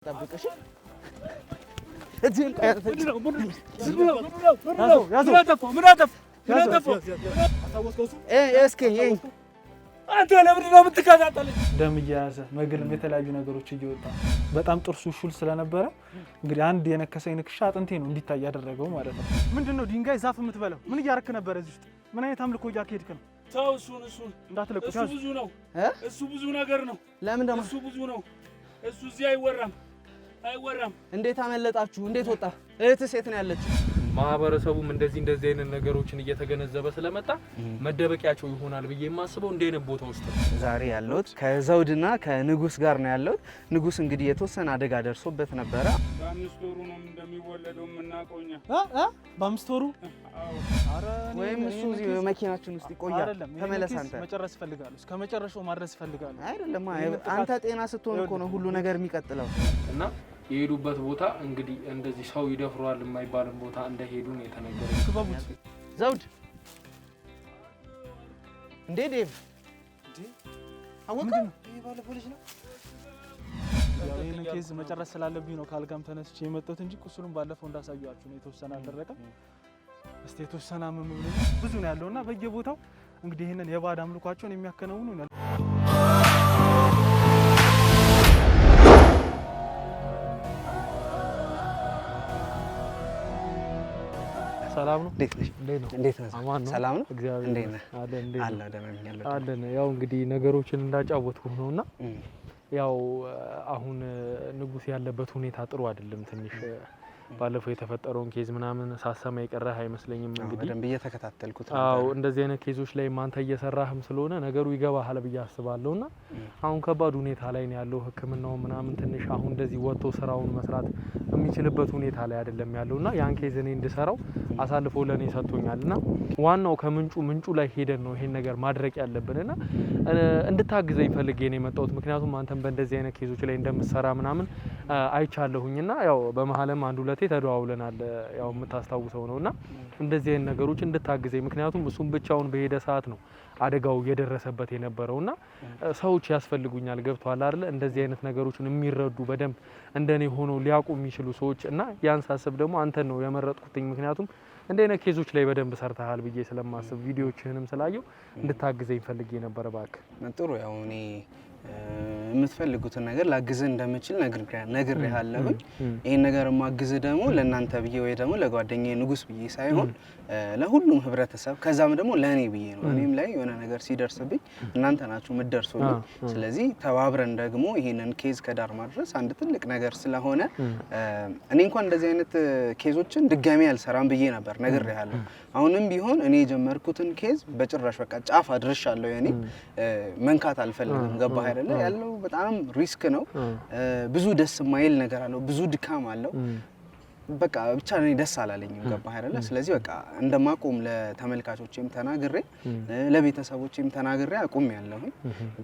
ጠብቀሽ አንተ ለምንድን ነው የምትከታተለኝ? ደም እየያዘ መግልም የተለያዩ ነገሮች እየወጣ በጣም ጥርሱ ሹል ስለነበረ እንግዲህ አንድ የነከሰኝ ንክሻ አጥንቴ ነው እንዲታይ ያደረገው ማለት ነው። ምንድነው ድንጋይ ዛፍ የምትበላው? ምን እያረክ ነበር እዚህ ውስጥ? ምን አይነት አምልኮ እያካሄድክ ነው? ተው እሱን እንዳትለቁት። እሱ ብዙ ነው። እሱ ብዙ ነገር ነው። ለምን ደግሞ እሱ ብዙ ነው። እሱ እዚህ አይወራም። እንዴት አመለጣችሁ? እንዴት ወጣ? እህትስ የት ነው ያለችው? ማህበረሰቡም እንደዚህ አይነት ነገሮችን እየተገነዘበ ስለመጣ መደበቂያቸው ይሆናል ብዬ የማስበው እንደ አይነት ቦታ ውስጥ ዛሬ ያለሁት ከዘውድና ከንጉስ ጋር ነው ያለሁት። ንጉስ እንግዲህ የተወሰነ አደጋ ደርሶበት ነበረ። በ5 ወሩ ነው እንደሚወለደው የምናውቀውኛ። በ5 ወሩ? አረ ወይም እሱ እዚህ መኪናችን ውስጥ ይቆያል። ተመለስ አንተ። መጨረስ ፈልጋለሁ። እስከ መጨረሻው ማድረስ ፈልጋለሁ። አይደለም አንተ ጤና ስትሆን እኮ ነው ሁሉ ነገር የሚቀጥለው። እና የሄዱበት ቦታ እንግዲህ እንደዚህ ሰው ይደፍሯል የማይባልን ቦታ እንደሄዱ ነው የተነገረው። ክበቡት። ዘውድ እንዴ ዴቭ አወቀው? ይሄ ባለ ፖሊስ ነው። ይሄን ኬዝ መጨረስ ስላለብኝ ነው ካልጋም ተነስቼ የመጣሁት እንጂ ቁስሉን ባለፈው እንዳሳያችሁ ነው። የተወሰነ አልደረቀም። እስቲ የተወሰነ ብዙ ነው ያለውና በየቦታው እንግዲህ ይሄንን የባዕድ አምልኳቸውን የሚያከናውኑ ነው። ሰላም ነው። እንዴት ነህ? ሰላም ነው። እንዴት ነህ? አለን። ያው እንግዲህ ነገሮችን እንዳጫወትኩ ነውና ያው አሁን ንጉስ ያለበት ሁኔታ ጥሩ አይደለም። ትንሽ ባለፈው የተፈጠረውን ኬዝ ምናምን ሳሰማ የቀረህ አይመስለኝም። እንግዲህ በደንብ እየተከታተልኩት ነው። አዎ እንደዚህ አይነት ኬዞች ላይ ማንተ እየሰራህም ስለሆነ ነገሩ ይገባሃል ብዬ አስባለሁና አሁን ከባድ ሁኔታ ላይ ነው ያለው። ሕክምናው ምናምን ትንሽ አሁን እንደዚህ ወጥቶ ስራውን መስራት የሚችልበት ሁኔታ ላይ አይደለም ያለውና ያን ኬዝ እኔ እንድሰራው አሳልፎ ለኔ ሰጥቶኛልና ዋናው ከምንጩ ላይ ሄደን ነው ይሄን ነገር ማድረግ ያለብንና እንድታግዘኝ ፈልጌ ነው የመጣሁት። ምክንያቱም አንተም በእንደዚህ አይነት ኬዞች ላይ እንደምትሰራ ምናምን አይቻለሁኝና ያው በመሐለም አንድ ሁለቴ ተደዋውለናል። ያው የምታስታውሰው ነውና እንደዚህ አይነት ነገሮች እንድታግዘኝ፣ ምክንያቱም እሱም ብቻውን በሄደ ሰዓት ነው አደጋው የደረሰበት የነበረውና ሰዎች ያስፈልጉኛል። ገብቷል አይደል? እንደዚህ አይነት ነገሮችን የሚረዱ በደንብ እንደኔ ሆኖ ሊያውቁ የሚችሉ ሰዎች እና ያን ሳስብ ደግሞ አንተን ነው የመረጥኩትኝ። ምክንያቱም እንደ አይነት ኬዞች ላይ በደንብ ሰርተሃል ብዬ ስለማስብ ቪዲዮዎችህንም ስላየው እንድታግዘኝ ፈልጌ ነበር። እባክህ ጥሩ። ያው እኔ የምትፈልጉትን ነገር ላግዝህ እንደምችል ነግሬሃለሁ። ይሄን ነገር ማግዝህ ደግሞ ለእናንተ ብዬ ወይ ደግሞ ለጓደኛዬ ንጉስ ብዬ ሳይሆን ለሁሉም ህብረተሰብ ከዛም ደግሞ ለእኔ ብዬ ነው። እኔም ላይ የሆነ ነገር ሲደርስብኝ እናንተ ናችሁ የምትደርሱልኝ። ስለዚህ ተባብረን ደግሞ ይሄንን ኬዝ ከዳር ማድረስ አንድ ትልቅ ነገር ስለሆነ እኔ እንኳን እንደዚህ አይነት ኬዞችን ድጋሚ አልሰራም ብዬ ነበር ነግሬሃለሁ። አሁንም ቢሆን እኔ የጀመርኩትን ኬዝ በጭራሽ በቃ ጫፍ አድርሻለሁ። እኔ መንካት አልፈልግም። ገባህ አይደለ? ያለው በጣም ሪስክ ነው። ብዙ ደስ የማይል ነገር አለው። ብዙ ድካም አለው። በቃ ብቻ እኔ ደስ አላለኝም። ገባህ አይደለ? ስለዚህ በቃ እንደማቆም ለተመልካቾቼም ተናግሬ ለቤተሰቦቼም ተናግሬ አቁም ያለሁኝ።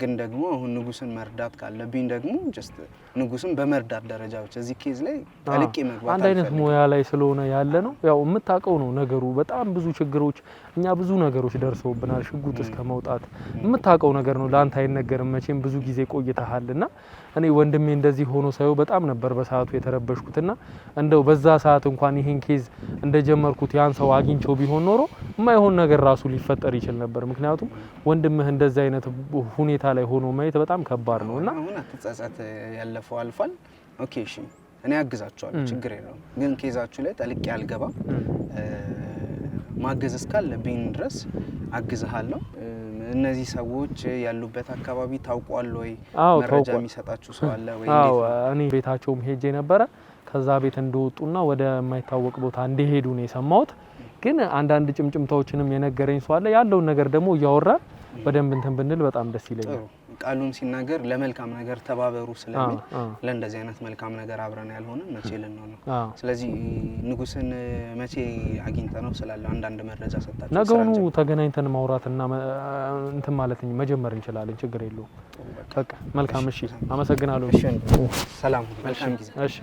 ግን ደግሞ አሁን ንጉስን መርዳት ካለብኝ ደግሞ ጀስት ንጉስን በመርዳት ደረጃ ብቻ እዚህ ኬዝ ላይ ታልቄ መግባት አንድ አይነት ሙያ ላይ ስለሆነ ያለ ነው። ያው የምታውቀው ነው ነገሩ። በጣም ብዙ ችግሮች እኛ ብዙ ነገሮች ደርሰውብናል። ሽጉጥ እስከ መውጣት የምታውቀው ነገር ነው። ላንተ አይነገርም መቼም ብዙ ጊዜ ቆይተሃልና እኔ ወንድሜ እንደዚህ ሆኖ ሳይው በጣም ነበር በሰዓቱ የተረበሽኩትና እንደው በዛ ሰዓት እንኳን ይሄን ኬዝ እንደጀመርኩት ያን ሰው አግኝቼው ቢሆን ኖሮ የማይሆን ነገር ራሱ ሊፈጠር ይችል ነበር። ምክንያቱም ወንድምህ እንደዛ አይነት ሁኔታ ላይ ሆኖ ማየት በጣም ከባድ ነውና አሁን አትጸጸት። ያለፈው አልፏል። ኦኬ እሺ፣ እኔ አግዛችኋለሁ፣ ችግር የለውም። ግን ኬዛችሁ ላይ ጠልቄ አልገባም። ማገዝ እስካለብኝ ድረስ አግዝሃለሁ። እነዚህ ሰዎች ያሉበት አካባቢ ታውቋል ወይ? መረጃ የሚሰጣችሁ ሰው አለ ወይ? አዎ እኔ ቤታቸውም ሄጄ ነበረ። ከዛ ቤት እንደወጡና ወደ የማይታወቅ ቦታ እንደሄዱ ነው የሰማሁት። ግን አንዳንድ ጭምጭምታዎችንም የነገረኝ ሰው አለ። ያለውን ነገር ደግሞ እያወራን በደንብ እንትን ብንል በጣም ደስ ይለኛል። ቃሉን ሲናገር ለመልካም ነገር ተባበሩ ስለሚል ለእንደዚህ አይነት መልካም ነገር አብረን ያልሆነ መቼ ልንሆን ነው? ስለዚህ ንጉስን መቼ አግኝተ ነው ስላለው አንዳንድ መረጃ ሰጣችሁ? ነገሩ ተገናኝተን ማውራትና እንትን ማለት መጀመር እንችላለን። ችግር የለውም። በቃ መልካም። እሺ፣ አመሰግናለሁ። እሺ፣ ሰላም፣ መልካም ጊዜ። እሺ።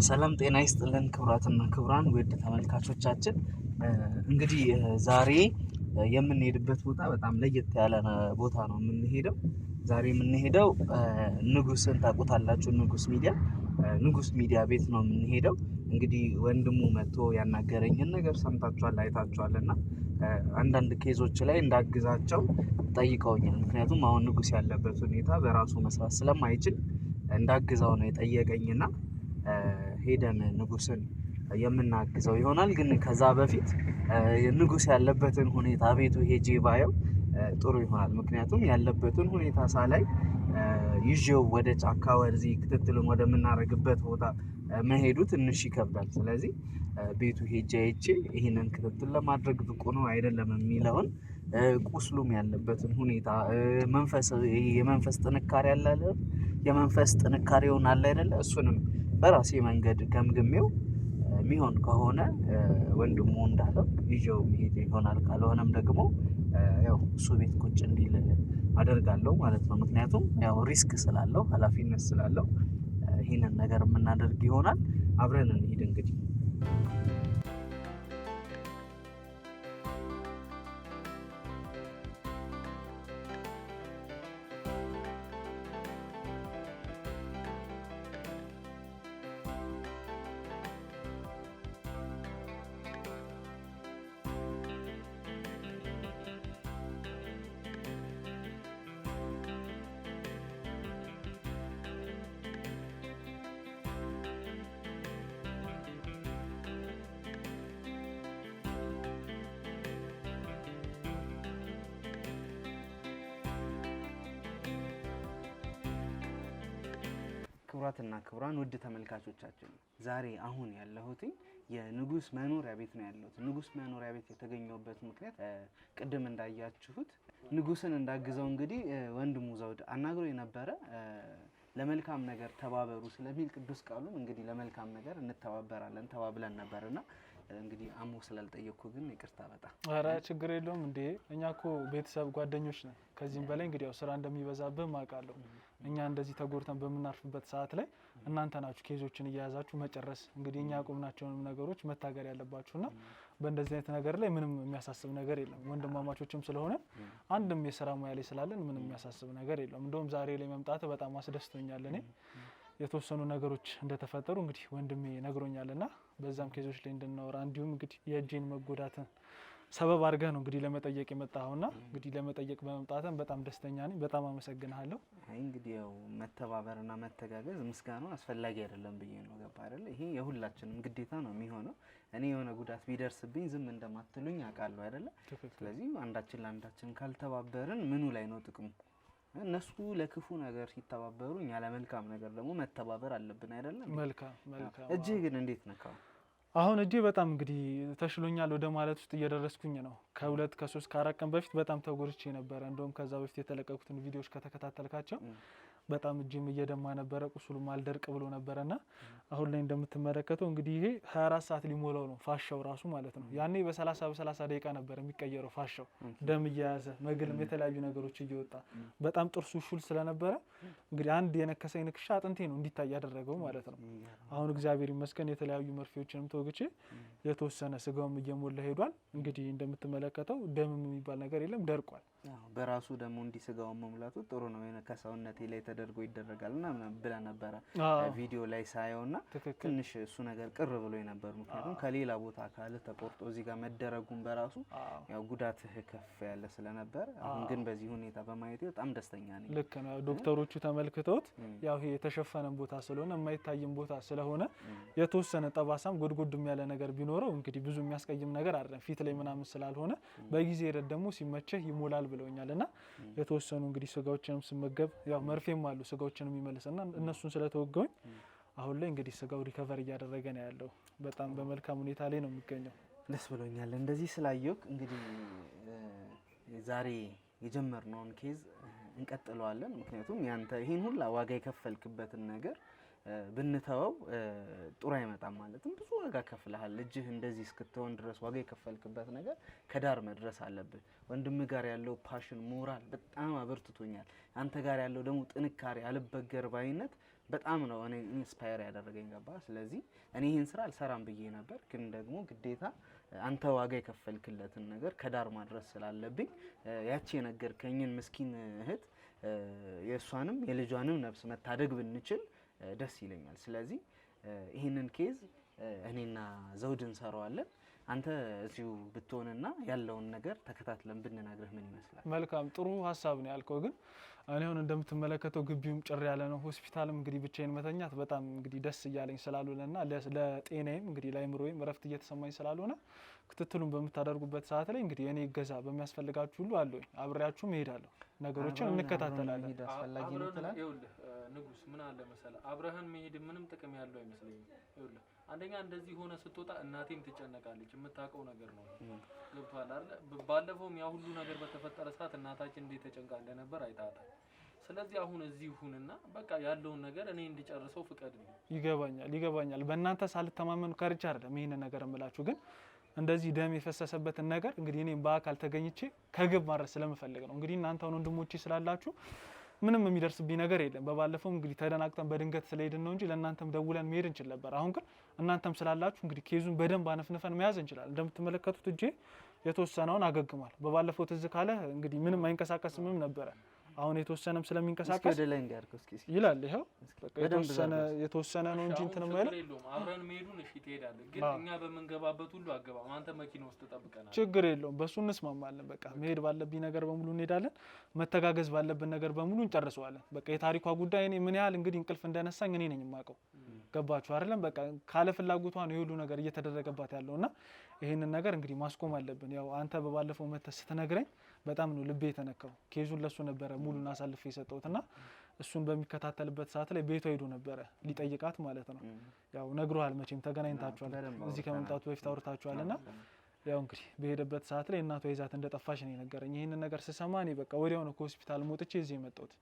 ሰላም ጤና ይስጥልን ክቡራትና ክቡራን ውድ ተመልካቾቻችን፣ እንግዲህ ዛሬ የምንሄድበት ቦታ በጣም ለየት ያለ ቦታ ነው የምንሄደው። ዛሬ የምንሄደው ንጉስን ታውቁታላችሁ። ንጉስ ሚዲያ ቤት ነው የምንሄደው። እንግዲህ ወንድሙ መጥቶ ያናገረኝን ነገር ሰምታችኋል፣ አይታችኋልና አንዳንድ ኬዞች ላይ እንዳግዛቸው ጠይቀውኛል። ምክንያቱም አሁን ንጉስ ያለበት ሁኔታ በራሱ መስራት ስለማይችል እንዳግዛው ነው የጠየቀኝና ሄደን ንጉስን የምናግዘው ይሆናል። ግን ከዛ በፊት ንጉስ ያለበትን ሁኔታ ቤቱ ሄጄ ባየው ጥሩ ይሆናል። ምክንያቱም ያለበትን ሁኔታ ሳላይ ይዤው ወደ ጫካ ወደዚህ ክትትልን ወደምናደርግበት ቦታ መሄዱ ትንሽ ይከብዳል። ስለዚህ ቤቱ ሄጄ አይቼ ይህንን ክትትል ለማድረግ ብቁ ነው አይደለም የሚለውን ቁስሉም ያለበትን ሁኔታ የመንፈስ ጥንካሬ አለ የመንፈስ ጥንካሬውን አለ አይደለ እሱንም በራሴ መንገድ ገምግሜው የሚሆን ከሆነ ወንድሙ እንዳለው ይዤው መሄድ ይሆናል። ካልሆነም ደግሞ ያው እሱ ቤት ቁጭ እንዲል አደርጋለሁ ማለት ነው። ምክንያቱም ያው ሪስክ ስላለው ኃላፊነት ስላለው ይህንን ነገር የምናደርግ ይሆናል። አብረን እንሂድ እንግዲህ። ክቡራትና ክቡራን ውድ ተመልካቾቻችን ዛሬ አሁን ያለሁትኝ የንጉስ መኖሪያ ቤት ነው ያለሁት። ንጉስ መኖሪያ ቤት የተገኘሁበት ምክንያት ቅድም እንዳያችሁት ንጉስን እንዳግዘው እንግዲህ ወንድሙ ዘውድ አናግሮ የነበረ ለመልካም ነገር ተባበሩ ስለሚል ቅዱስ ቃሉም እንግዲህ ለመልካም ነገር እንተባበራለን ተባብለን ነበርና እንግዲህ አሞ ስላልጠየቅኩ ግን ይቅርታ በጣም። ኧረ ችግር የለውም እንዴ፣ እኛ እኮ ቤተሰብ ጓደኞች ነን። ከዚህም በላይ እንግዲህ ያው ስራ እንደሚበዛብህ አውቃለሁ። እኛ እንደዚህ ተጎድተን በምናርፍበት ሰዓት ላይ እናንተ ናችሁ ኬዞችን እያያዛችሁ መጨረስ እንግዲህ እኛ ያቆምናቸውንም ነገሮች መታገር ያለባችሁና በእንደዚህ አይነት ነገር ላይ ምንም የሚያሳስብ ነገር የለም። ወንድማማቾችም ስለሆነ አንድም የስራ ሙያ ላይ ስላለን ምንም የሚያሳስብ ነገር የለም። እንደውም ዛሬ ላይ መምጣት በጣም አስደስቶኛል። እኔ የተወሰኑ ነገሮች እንደተፈጠሩ እንግዲህ ወንድሜ ነግሮኛልና በዛም ኬዞች ላይ እንድናወራ እንዲሁም እንግዲህ የእጄን መጎዳትን ሰበብ አድርገህ ነው እንግዲህ ለመጠየቅ የመጣኸውና እንግዲህ ለመጠየቅ በመምጣትም በጣም ደስተኛ ነኝ። በጣም አመሰግናለሁ። አይ እንግዲህ ያው መተባበርና መተጋገዝ ምስጋናው አስፈላጊ አይደለም ብዬ ነው። ገባ አይደል? ይሄ የሁላችንም ግዴታ ነው የሚሆነው። እኔ የሆነ ጉዳት ቢደርስብኝ ዝም እንደማትሉኝ አውቃለሁ አይደለ? ስለዚህ አንዳችን ለአንዳችን ካልተባበርን ምኑ ላይ ነው ጥቅሙ? እነሱ ለክፉ ነገር ሲተባበሩ እኛ ለመልካም ነገር ደግሞ መተባበር አለብን አይደለም? መልካም። እጅ ግን እንዴት ነካው? አሁን እጄ በጣም እንግዲህ ተሽሎኛል ወደ ማለት ውስጥ እየደረስኩኝ ነው። ከ2 ከ3 ከ4 ቀን በፊት በጣም ተጎድቼ ነበረ። እንደውም ከዛ በፊት የተለቀቁትን ቪዲዮዎች ከተከታተልካቸው በጣም እጄም እየደማ ነበረ፣ ቁስሉም አልደርቅ ብሎ ነበረና አሁን ላይ እንደምትመለከተው እንግዲህ ይሄ 24 ሰዓት ሊሞላው ነው ፋሻው ራሱ ማለት ነው። ያኔ በ30 ደቂቃ ነበር የሚቀየረው ፋሻው፣ ደም እየያዘ መግልም የተለያዩ ነገሮች እየወጣ በጣም ጥርሱ ሹል ስለነበረ እንግዲህ አንድ የነከሰኝ ንክሻ አጥንቴ ነው እንዲታይ ያደረገው ማለት ነው። አሁን እግዚአብሔር ይመስገን የተለያዩ መርፌዎችንም ተወግቼ የተወሰነ ስጋውም እየሞላ ሄዷል። እንግዲህ እንደምትመለከተው ደም የሚባል ነገር የለም፣ ደርቋል። በራሱ ደግሞ እንዲ ስጋውን መሙላቱ ጥሩ ነው። ከሰውነቴ ላይ ተደርጎ ይደረጋል እና ብላ ነበረ ቪዲዮ ላይ ሳየውና ትንሽ እሱ ነገር ቅር ብሎ ነበር። ምክንያቱም ከሌላ ቦታ ካለ ተቆርጦ እዚህ ጋር መደረጉን በራሱ ያው ጉዳትህ ከፍ ያለ ስለነበር፣ አሁን ግን በዚህ ሁኔታ በማየት በጣም ደስተኛ ነኝ። ልክ ነው። ዶክተሮቹ ተመልክተውት ያው ይሄ የተሸፈነ ቦታ ስለሆነ የማይታይም ቦታ ስለሆነ የተወሰነ ጠባሳም ጎድጎድም ያለ ነገር ቢኖረው እንግዲህ ብዙ የሚያስቀይም ነገር አይደለም፣ ፊት ላይ ምናምን ስላልሆነ በጊዜ ሂደት ደግሞ ሲመቸህ ይሞላል ብለውኛልና የተወሰኑ እንግዲህ ስጋዎችንም ስመገብ ያው መርፌም አሉ ስጋዎችንም ይመልስና እነሱን ስለተወገውኝ አሁን ላይ እንግዲህ ስጋው ሪከቨር እያደረገ ነው ያለው። በጣም በመልካም ሁኔታ ላይ ነው የሚገኘው። ደስ ብሎኛል እንደዚህ ስላየሁት። እንግዲህ ዛሬ የጀመርነውን ኬዝ እንቀጥለዋለን። ምክንያቱም ያንተ ይሄን ሁላ ዋጋ የከፈልክበትን ነገር ብንተወው ጥሩ አይመጣም። ማለትም ብዙ ዋጋ ከፍለሃል። እጅህ እንደዚህ እስክትሆን ድረስ ዋጋ የከፈልክበት ነገር ከዳር መድረስ አለብህ። ወንድም ጋር ያለው ፓሽን ሞራል በጣም አበርትቶኛል። አንተ ጋር ያለው ደግሞ ጥንካሬ፣ አልበገር ባይነት በጣም ነው እኔ ኢንስፓየር ያደረገኝ ገባ። ስለዚህ እኔ ይህን ስራ አልሰራም ብዬ ነበር፣ ግን ደግሞ ግዴታ አንተ ዋጋ የከፈልክለትን ነገር ከዳር ማድረስ ስላለብኝ ያቺ የነገርከኝን ምስኪን እህት የእሷንም የልጇንም ነፍስ መታደግ ብንችል ደስ ይለኛል። ስለዚህ ይህንን ኬዝ እኔና ዘውድ እንሰራዋለን። አንተ እዚሁ ብትሆንና ያለውን ነገር ተከታትለን ብንነግርህ ምን ይመስላል? መልካም ጥሩ ሀሳብ ነው ያልከው። ግን እኔ አሁን እንደምትመለከተው ግቢውም ጭር ያለ ነው። ሆስፒታልም እንግዲህ ብቻዬን መተኛት በጣም እንግዲህ ደስ እያለኝ ስላልሆነና ለጤናዬም እንግዲህ ለአእምሮዬም እረፍት እየተሰማኝ ስላልሆነ ክትትሉን በምታደርጉበት ሰዓት ላይ እንግዲህ እኔ እገዛ በሚያስፈልጋችሁ ሁሉ አለኝ፣ አብሬያችሁም እሄዳለሁ። ነገሮችን እንከታተላለን። አስፈላጊ ነው ትላለህ? ይኸውልህ ንጉስ ምን አለ መሰለህ፣ አብረህን መሄድ ምንም ጥቅም ያለው አይመስለኝም። ይኸውልህ አንደኛ እንደዚህ ሆነ ስትወጣ እናቴም ትጨነቃለች፣ የምታውቀው ነገር ነው። ገብቷል አይደል? ባለፈውም ያ ሁሉ ነገር በተፈጠረ ሰዓት እናታችን እንዴት ተጨንቃ እንደነበር አይታታል። ስለዚህ አሁን እዚህ ሁንና በቃ ያለውን ነገር እኔ እንድጨርሰው ፍቀድልኝ። ይገባኛል። በእናንተ ሳልተማመን ቀርቼ አይደለም ይሄንን ነገር እምላችሁ፣ ግን እንደዚህ ደም የፈሰሰበትን ነገር እንግዲህ እኔም በአካል ተገኝቼ ከግብ ማድረስ ስለምፈልግ ነው። እንግዲህ እናንተ ወንድሞቼ ስላላችሁ ምንም የሚደርስብኝ ነገር የለም። በባለፈው እንግዲህ ተደናቅተን በድንገት ስለሄድን ነው እንጂ ለእናንተም ደውለን መሄድ እንችል ነበር። አሁን ግን እናንተም ስላላችሁ እንግዲህ ኬዙን በደንብ አነፍንፈን መያዝ እንችላለን። እንደምትመለከቱት እጄ የተወሰነውን አገግሟል። በባለፈው ትዝ ካለ እንግዲህ ምንም አይንቀሳቀስም ነበረ። አሁን የተወሰነም ስለሚንቀሳቀስ ወደ ላይ እንዲያርገው እስኪ ይላል። ይሄው የተወሰነ ነው እንጂ እንትን ማለት አብረን መሄዱን እሺ ትሄዳለህ፣ ግን እኛ በመንገባበት ሁሉ አገባም። አንተ መኪና ውስጥ ተጠብቀናል። ችግር የለውም፣ በሱ እንስማማለን። በቃ መሄድ ባለብኝ ነገር በሙሉ እንሄዳለን፣ መተጋገዝ ባለብን ነገር በሙሉ እንጨርሰዋለን። በቃ የታሪኳ ጉዳይ እኔ ምን ያህል እንግዲህ እንቅልፍ እንደነሳኝ እኔ ነኝ የማውቀው። ገባችሁ አይደለም? በቃ ካለ ፍላጎቷ ነው የሁሉ ነገር እየተደረገባት ያለውና ይሄንን ነገር እንግዲህ ማስቆም አለብን። ያው አንተ በባለፈው መተህ ስትነግረኝ በጣም ነው ልቤ የተነካው። ኬዙን ለሱ ነበረ ሙሉን አሳልፌ የሰጠሁትና እሱን በሚከታተልበት ሰዓት ላይ ቤቷ ሄዶ ነበረ ሊጠይቃት ማለት ነው። ያው ነግሮሃል መቼም ተገናኝታችኋል፣ እዚህ ከመምጣቱ በፊት አውርታችኋልና ያው እንግዲህ በሄደበት ሰዓት ላይ እናቷ ይዛት እንደጠፋሽ ነው የነገረኝ። ይሄንን ነገር ስሰማ እኔ በቃ ወዲያው ነው ከሆስፒታል ሞጥቼ እዚህ የመጣሁት።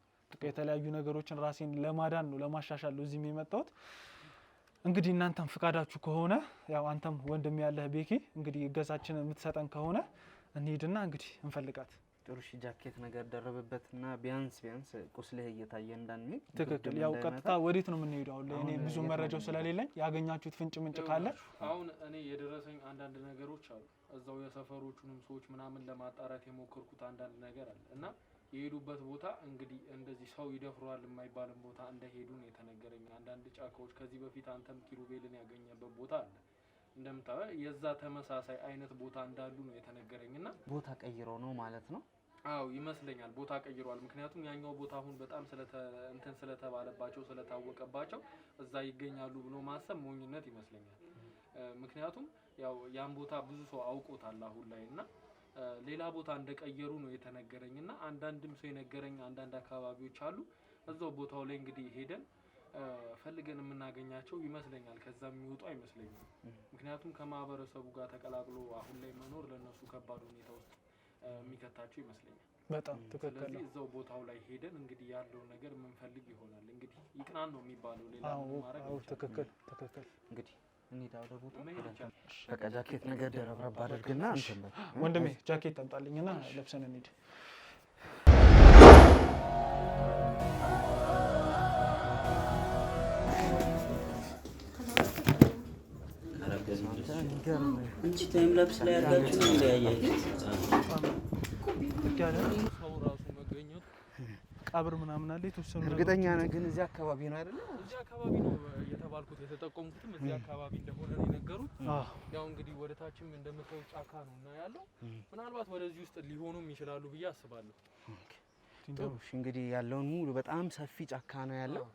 የተለያዩ ነገሮችን ራሴን ለማዳን ነው ለማሻሻል ነው እዚህ የመጣሁት። እንግዲህ እናንተም ፍቃዳችሁ ከሆነ ያው አንተም ወንድም ያለህ ቤኪ እንግዲህ እገዛችን የምትሰጠን ከሆነ እንሂድና እንግዲህ እንፈልጋት። ጥሩ ሺ ጃኬት ነገር ደረበበትና ቢያንስ ቁስልህ እየታየ እንዳንሄድ። ትክክል። ያው ቀጥታ ወዴት ነው የምንሄደው? አሁን ላይ እኔ ብዙ መረጃው ስለሌለኝ ያገኛችሁት ፍንጭ ምንጭ ካለ አሁን እኔ የደረሰኝ አንዳንድ ነገሮች አሉ። እዛው የሰፈሮቹንም ሰዎች ምናምን ለማጣራት የሞከርኩት አንዳንድ ነገር አለ እና የሄዱበት ቦታ እንግዲህ እንደዚህ ሰው ይደፍሯል የማይባልን ቦታ እንደሄዱ ነው የተነገረኝ። አንዳንድ ጫካዎች ከዚህ በፊት አንተም ኪሩቤልን ያገኘበት ቦታ አለ እንደምታውቀው የዛ ተመሳሳይ አይነት ቦታ እንዳሉ ነው የተነገረኝና ቦታ ቀይረው ነው ማለት ነው? አው ይመስለኛል ቦታ ቀይሯል። ምክንያቱም ያኛው ቦታ አሁን በጣም ስለተባለባቸው ስለታወቀባቸው እዛ ይገኛሉ ብሎ ማሰብ ሞኝነት ይመስለኛል። ምክንያቱም ያው ያን ቦታ ብዙ ሰው አውቆታል አሁን ላይና ሌላ ቦታ እንደቀየሩ ነው የተነገረኝና አንዳንድም ሰው የነገረኝ አንዳንድ አካባቢዎች አሉ እዛው ቦታው ላይ እንግዲህ ሄደን ፈልገን የምናገኛቸው ይመስለኛል። ከዛ የሚወጡ አይመስለኝም። ምክንያቱም ከማህበረሰቡ ጋር ተቀላቅሎ አሁን ላይ መኖር ለነሱ ከባድ ሁኔታ ውስጥ የሚከታቸው ይመስለኛል። በጣም ትክክል ነው። ስለዚህ እዛው ቦታው ላይ ሄደን እንግዲህ ያለውን ነገር የምንፈልግ ይሆናል። እንግዲህ ይቅናን ነው የሚባለው ሌላ ምን ማድረግ ነው? ትክክል። እንግዲህ እንሂዳ ወደ ቦታው። በቃ ጃኬት ነገር ደረብረብ አድርግና ወንድሜ ጃኬት ታምጣልኝና ለብሰን እንሂድ። እንጂ ታይም ላፕስ ላይ አድርጋችሁ ነው ያያያችሁ። ሰው ራሱ መገኘቱ ቀብር ምናምን አለ የተወሰኑ። እርግጠኛ ነህ ግን እዚህ አካባቢ ነው አይደል? እዚህ አካባቢ ነው የተባልኩት። የተጠቆምኩትም እዚህ አካባቢ እንደሆነ ነው የነገሩት። ያው እንግዲህ ወደ ታችም እንደምታዩ ጫካ ነው እና ያለው ምናልባት ወደዚህ ውስጥ ሊሆኑም ይችላሉ ብዬ አስባለሁ። እንግዲህ ያለውን ሙሉ በጣም ሰፊ ጫካ ነው ያለው።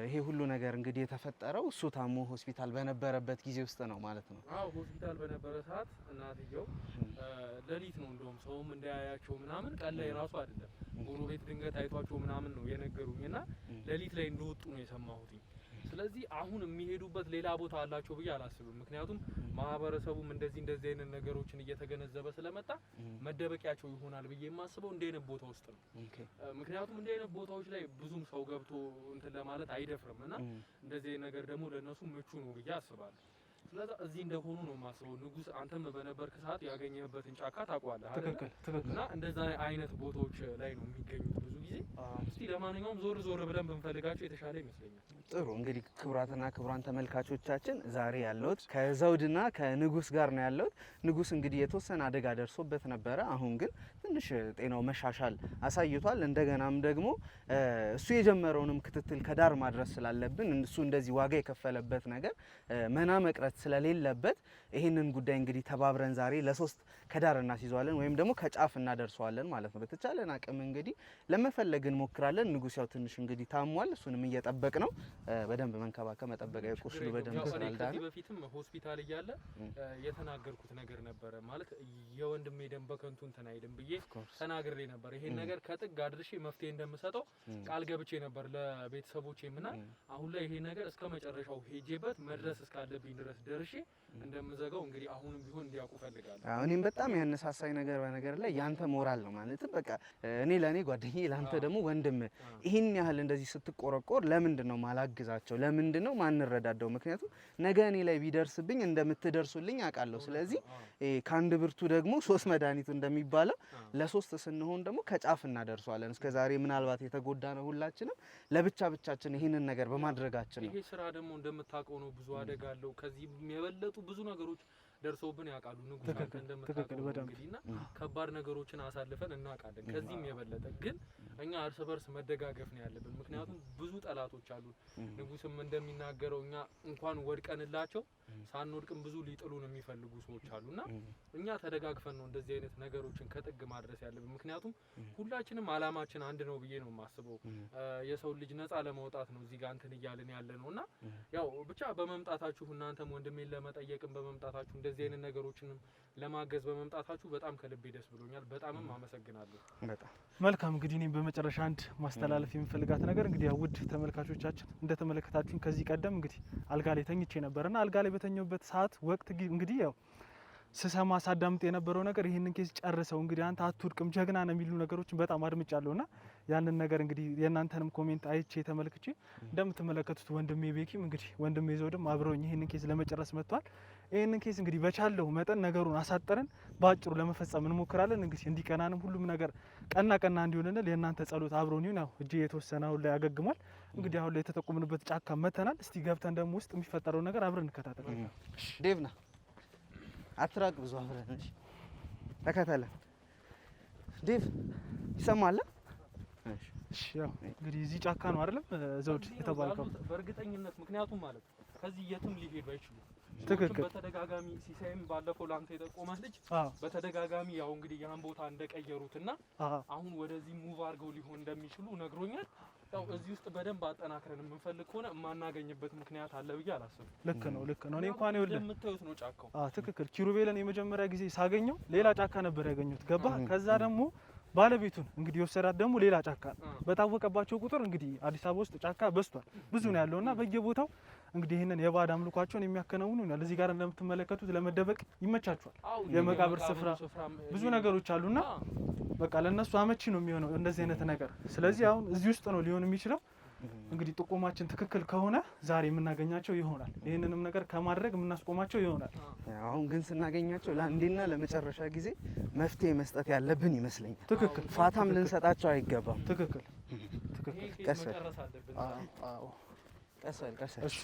ይሄ ሁሉ ነገር እንግዲህ የተፈጠረው እሱ ታሞ ሆስፒታል በነበረበት ጊዜ ውስጥ ነው ማለት ነው። አዎ ሆስፒታል በነበረ ሰዓት እናትየው ሌሊት ነው እንደውም ሰውም እንዳያያቸው ምናምን ቀን ላይ ራሱ አይደለም ጎረቤት ድንገት አይቷቸው ምናምን ነው የነገሩኝና ሌሊት ላይ እንደወጡ ነው የሰማሁት። ስለዚህ አሁን የሚሄዱበት ሌላ ቦታ አላቸው ብዬ አላስብም። ምክንያቱም ማህበረሰቡም እንደዚህ አይነት ነገሮችን እየተገነዘበ ስለመጣ መደበቂያቸው ይሆናል ብዬ የማስበው እንደ አይነት ቦታ ውስጥ ነው። ምክንያቱም እንደ አይነት ቦታዎች ላይ ብዙም ሰው ገብቶ እንትን ለማለት አይደፍርም እና እንደዚህ አይነት ነገር ደግሞ ለነሱ ምቹ ነው ብዬ አስባለሁ። ስለዚህ እዚህ እንደሆኑ ነው ማስበው። ንጉስ አንተም በነበርክ ሰዓት ያገኘህበትን ጫካ ታውቀዋለህ አይደል? ትክክል። እና እንደዛ አይነት ቦታዎች ላይ ነው የሚገኙት ብዙ ጊዜ። እስቲ ለማንኛውም ዞር ብለን ብንፈልጋቸው የተሻለ ይመስለኛል። ጥሩ እንግዲህ ክቡራትና ክቡራን ተመልካቾቻችን ዛሬ ያለሁት ከዘውድና ከንጉስ ጋር ነው ያለሁት። ንጉስ እንግዲህ የተወሰነ አደጋ ደርሶበት ነበረ። አሁን ግን ትንሽ ጤናው መሻሻል አሳይቷል። እንደገናም ደግሞ እሱ የጀመረውንም ክትትል ከዳር ማድረስ ስላለብን እሱ እንደዚህ ዋጋ የከፈለበት ነገር መና መቅረት ስለሌለበት ይህንን ጉዳይ እንግዲህ ተባብረን ዛሬ ለ3 ከዳር እናስይዘዋለን ወይም ደግሞ ከጫፍ እናደርሰዋለን ማለት ነው። በተቻለን አቅም እንግዲህ ለመፈለግ እንሞክራለን። ንጉስ ያው ትንሽ እንግዲህ ታሟል። እሱንም እየጠበቅ ነው። በደንብ መንከባከብ መጠበቅ ቁስሉ በደንብ ስላልዳነ ከዚህ በፊትም ሆስፒታል እያለ የተናገርኩት ነገር ነበረ። ማለት የወንድሜ ደም በከንቱ እንትን አይደም ብዬ ተናግሬ ነበር። ይሄን ነገር ከጥግ አድርሼ መፍትሄ እንደምሰጠው ቃል ገብቼ ነበር ለቤተሰቦቼም እና አሁን ላይ ይሄ ነገር እስከ መጨረሻው ሄጄበት መድረስ እስካለብኝ ድረስ ደርሼ እንደምዘጋው እንግዲህ አሁንም ቢሆን እንዲያውቁ ፈልጋለሁ። እኔም በጣም ያነሳሳኝ ነገር በነገር ላይ ያንተ ሞራል ነው ማለት በቃ እኔ ለኔ ጓደኛዬ ላንተ ደግሞ ወንድም ይሄን ያህል እንደዚህ ስትቆረቆር ለምንድነው ማላግዛቸው? ለምንድነው ማንረዳዳው? ምክንያቱም ነገ እኔ ላይ ቢደርስብኝ እንደምትደርሱልኝ አውቃለሁ። ስለዚህ ከአንድ ብርቱ ደግሞ 3 መድኃኒቱ እንደሚባለው ለ3 ስንሆን ደግሞ ከጫፍ እናደርሰዋለን። እስከዛሬ ምናልባት የተጎዳ ነው ሁላችንም ለብቻችን ይሄንን ነገር በማድረጋችን ነው። ይሄ ስራ ደግሞ እንደምታውቀው ነው ብዙ አደጋ አለው። ከዚህ የበለጡ ብዙ ነገሮች ደርሰውብን ያውቃሉ። ንጉስ አንተ እንደምታውቀው እንግዲህና ከባድ ነገሮችን አሳልፈን እናውቃለን። ከዚህም የበለጠ ግን እኛ እርስ በርስ መደጋገፍ ነው ያለብን። ምክንያቱም ብዙ ጠላቶች አሉ። ንጉስም እንደሚናገረው እኛ እንኳን ወድቀንላቸው ሳንወድቅም ብዙ ሊጥሉን የሚፈልጉ ሰዎች አሉና እኛ ተደጋግፈን ነው እንደዚህ አይነት ነገሮችን ከጥግ ማድረስ ያለብን። ምክንያቱም ሁላችንም አላማችን አንድ ነው ብዬ ነው የማስበው። የሰው ልጅ ነፃ ለማውጣት ነው እዚህ ጋር እንትን እያልን ያለ ነውና ያው ብቻ በመምጣታችሁ እናንተም ወንድሜን ለመጠየቅም በመምጣታችሁ እንደዚህ አይነት ነገሮችንም ለማገዝ በመምጣታችሁ በጣም ከልቤ ደስ ብሎኛል። በጣምም አመሰግናለሁ። በጣም መልካም። እንግዲህ እኔም በመጨረሻ አንድ ማስተላለፍ የምፈልጋት ነገር እንግዲህ ውድ ተመልካቾቻችን እንደተመለከታችሁኝ ከዚህ ቀደም እንግዲህ አልጋ ላይ ተኝቼ ነበርና አልጋ ላይ በተኛሁበት ሰዓት ወቅት እንግዲህ ያው ስሰማ ሳዳምጥ የነበረው ነገር ይሄንን ኬስ ጨርሰው እንግዲህ አንተ አትወድቅም ጀግና ነው የሚሉ ነገሮችን በጣም አድምጫለሁና ያንን ነገር እንግዲህ የእናንተንም ኮሜንት አይቼ ተመልክቼ እንደምትመለከቱት ወንድሜ ቤኪም እንግዲህ ወንድሜ ዘውድም አብረውኝ ይሄንን ኬስ ለመጨረስ መጥቷል። ይሄንን ኬስ እንግዲህ በቻለው መጠን ነገሩን አሳጥረን ባጭሩ ለመፈጸም እንሞክራለን። እንግዲህ እንዲቀናንም ሁሉም ነገር ቀና እንዲሆንልን የእናንተ ጸሎት አብሮን ይሁን። ያው እጄ የተወሰነ አሁን ላይ ያገግሟል። እንግዲህ አሁን ላይ የተጠቆምንበት ጫካ መተናል። እስቲ ገብተን ደግሞ ውስጥ የሚፈጠረው ነገር አብረን እንከታተል። ዴቭና አትራቅ ብዙ አብረን እሺ፣ ተከተለን ዴቭ ይሰማል። እሺ ያው እንግዲህ እዚህ ጫካ ነው አይደለም ዘውድ የተባልከው? በእርግጠኝነት ምክንያቱም ማለት ከዚህ የትም ሊሄዱ አይችሉም። ትክክል። በተደጋጋሚ ሲሳይም ባለፈው ላንተ የጠቆመህ ልጅ በተደጋጋሚ ያው እንግዲህ ያን ቦታ እንደቀየሩትና አሁን ወደዚህ ሙቭ አድርገው ሊሆን እንደሚችሉ ነግሮኛል። ያው እዚህ ውስጥ በደንብ አጠናክረን የምንፈልግ ከሆነ የማናገኝበት ምክንያት አለ ብዬ አላስብም። ልክ ነው። እኔ እንኳን ይኸውልህ የምታዩት ነው ጫካው። ትክክል። ኪሩቤልን የመጀመሪያ ጊዜ ሳገኘው ሌላ ጫካ ነበር ያገኘሁት። ገባ? ከዛ ደግሞ ባለቤቱን እንግዲህ የወሰዳት ደግሞ ሌላ ጫካ በታወቀባቸው ቁጥር እንግዲህ አዲስ አበባ ውስጥ ጫካ በዝቷል፣ ብዙ ነው ያለውና በየቦታው እንግዲህ ይሄንን የባዕድ አምልኳቸውን የሚያከናውኑ ነው። እዚህ ጋር እንደምትመለከቱት ለመደበቅ ይመቻቸዋል። የመቃብር ስፍራ ብዙ ነገሮች አሉና በቃ ለነሱ አመቺ ነው የሚሆነው እንደዚህ አይነት ነገር። ስለዚህ አሁን እዚህ ውስጥ ነው ሊሆን የሚችለው። እንግዲህ ጥቆማችን ትክክል ከሆነ ዛሬ የምናገኛቸው ይሆናል። ይህንንም ነገር ከማድረግ የምናስቆማቸው ይሆናል። አሁን ግን ስናገኛቸው ለአንዴና ለመጨረሻ ጊዜ መፍትሄ መስጠት ያለብን ይመስለኛል። ትክክል። ፋታም ልንሰጣቸው አይገባም። ትክክል። ቀስ በል። እሺ።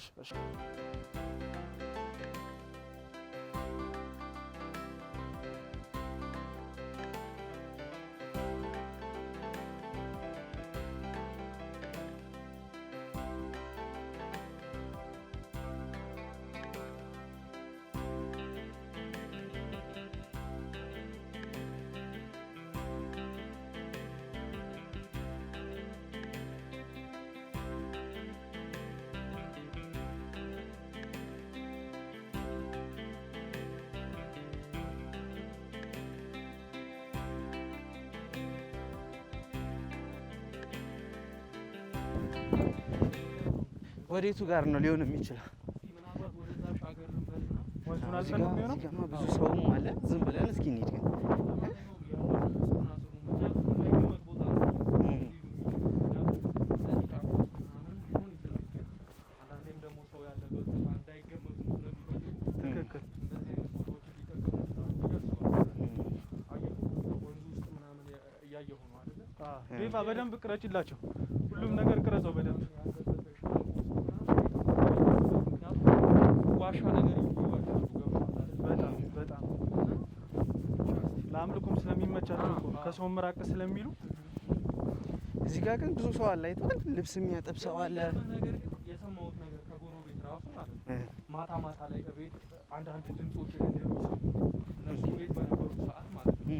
ወዴቱ ጋር ነው ሊሆን የሚችለው? ብዙ ሰውም አለ። ዝም ብለን እስኪ እንሂድ ግን ዴቫ በደንብ ቅረጭላቸው። ሁሉም ነገር ቅረጸው በደንብ ዋሻ ነገር ይዋሻሉ። በጣም ለአምልኮም ስለሚመቻቸው እኮ ከሰው መራቅ ስለሚሉ። እዚህ ጋር ግን ብዙ ሰው አለ አይተዋል። ልብስ የሚያጠብ ሰው አለ። የሰማሁት ነገር ከጎረቤት ራሱ ማለት ማታ ማታ ላይ ከቤት አንዳንድ ድምጾችን እንደሚሰሙ እነሱ ቤት በነበሩ ሰዓት ማለት ነው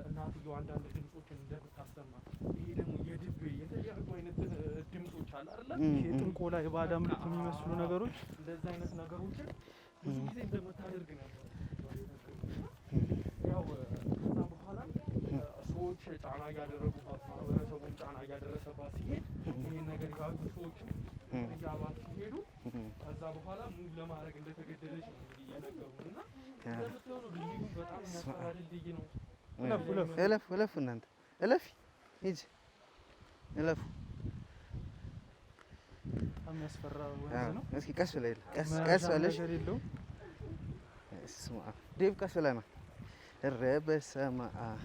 እናትየው አንዳንድ ድምጾችን እንደምታሰማ ይሄ ደግሞ የድቤ የተለያዩ አይነት ድምጾች አለ አይደል? የጥንቆላ የባዕድ አምልኮ የሚመስሉ ነገሮች እንደዚህ አይነት ነገሮችን ብዙ ጊዜ እንደምታደርግ ነበር። ያው ከዛ በኋላ ሰዎች ጫና እያደረጉባት ማህበረሰቡን ጫና እያደረሰባት ሲሄድ ይህን ነገር ያሉ ሰዎች እያባት ሲሄዱ ከዛ በኋላ ሙቭ ለማድረግ እንደተገደለች ነው እንግዲህ እየነገሩን እና እንደምትሆኑ ልዩ በጣም የሚያስፈራ ድልድይ ነው። እለፉ እናንተ እለፊ ሂጂ እለፉ። በጣም ያስፈራ ወንዝ ነው። እስኪ ቀስ ብለህ ቀስ ብለሽ እስማ ዴቭ ቀስ ብለህ ነው። ኧረ በስመ አብ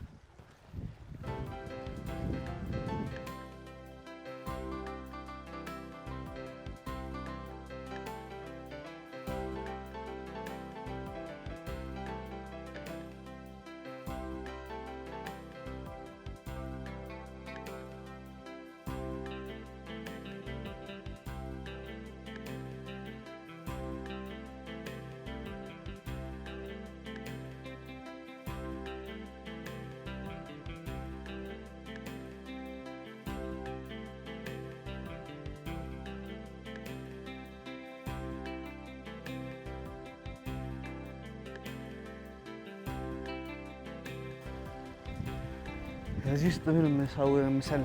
እዚህ ውስጥ ምንም ሰው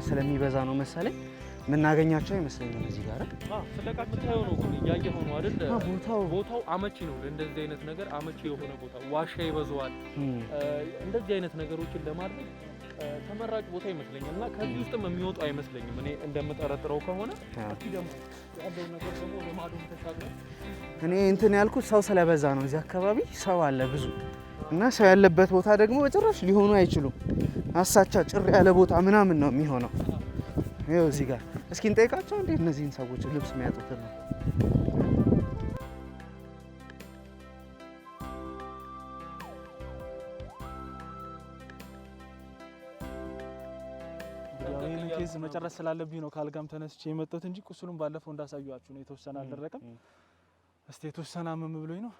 ስለሚበዛ ነው መሰለኝ የምናገኛቸው አይመስለኝም። እዚህ ጋር ፍለጋ የምታየው ነው ግን እያየኸው ነው አይደል? ቦታው አመቺ ነው ለእንደዚህ አይነት ነገር አመቺ የሆነ ቦታ፣ ዋሻ ይበዛዋል። እንደዚህ አይነት ነገሮችን ለማድረግ ተመራጭ ቦታ ይመስለኛል እና ከዚህ ውስጥም የሚወጡ አይመስለኝም እኔ እንደምጠረጥረው ከሆነ። እስኪ ደግሞ ያለው ነገር ደግሞ ለማዶ ተሻግረን እኔ እንትን ያልኩት ሰው ስለበዛ ነው። እዚህ አካባቢ ሰው አለ ብዙ እና ሰው ያለበት ቦታ ደግሞ በጭራሽ ሊሆኑ አይችሉም። አሳቻ ጭር ያለ ቦታ ምናምን ነው የሚሆነው። ይኸው እዚህ ጋር እስኪ እንጠይቃቸው እንዴ እነዚህን ሰዎች ልብስ የሚያጡትን ነው። ይህን ኬዝ መጨረስ ስላለብኝ ነው ካልጋም ተነስቼ የመጣሁት እንጂ ቁስሉን ባለፈው እንዳሳዩአችሁ ነው። የተወሰነ አልደረቀም። እስቲ የተወሰነ አመም ብሎኝ ነው።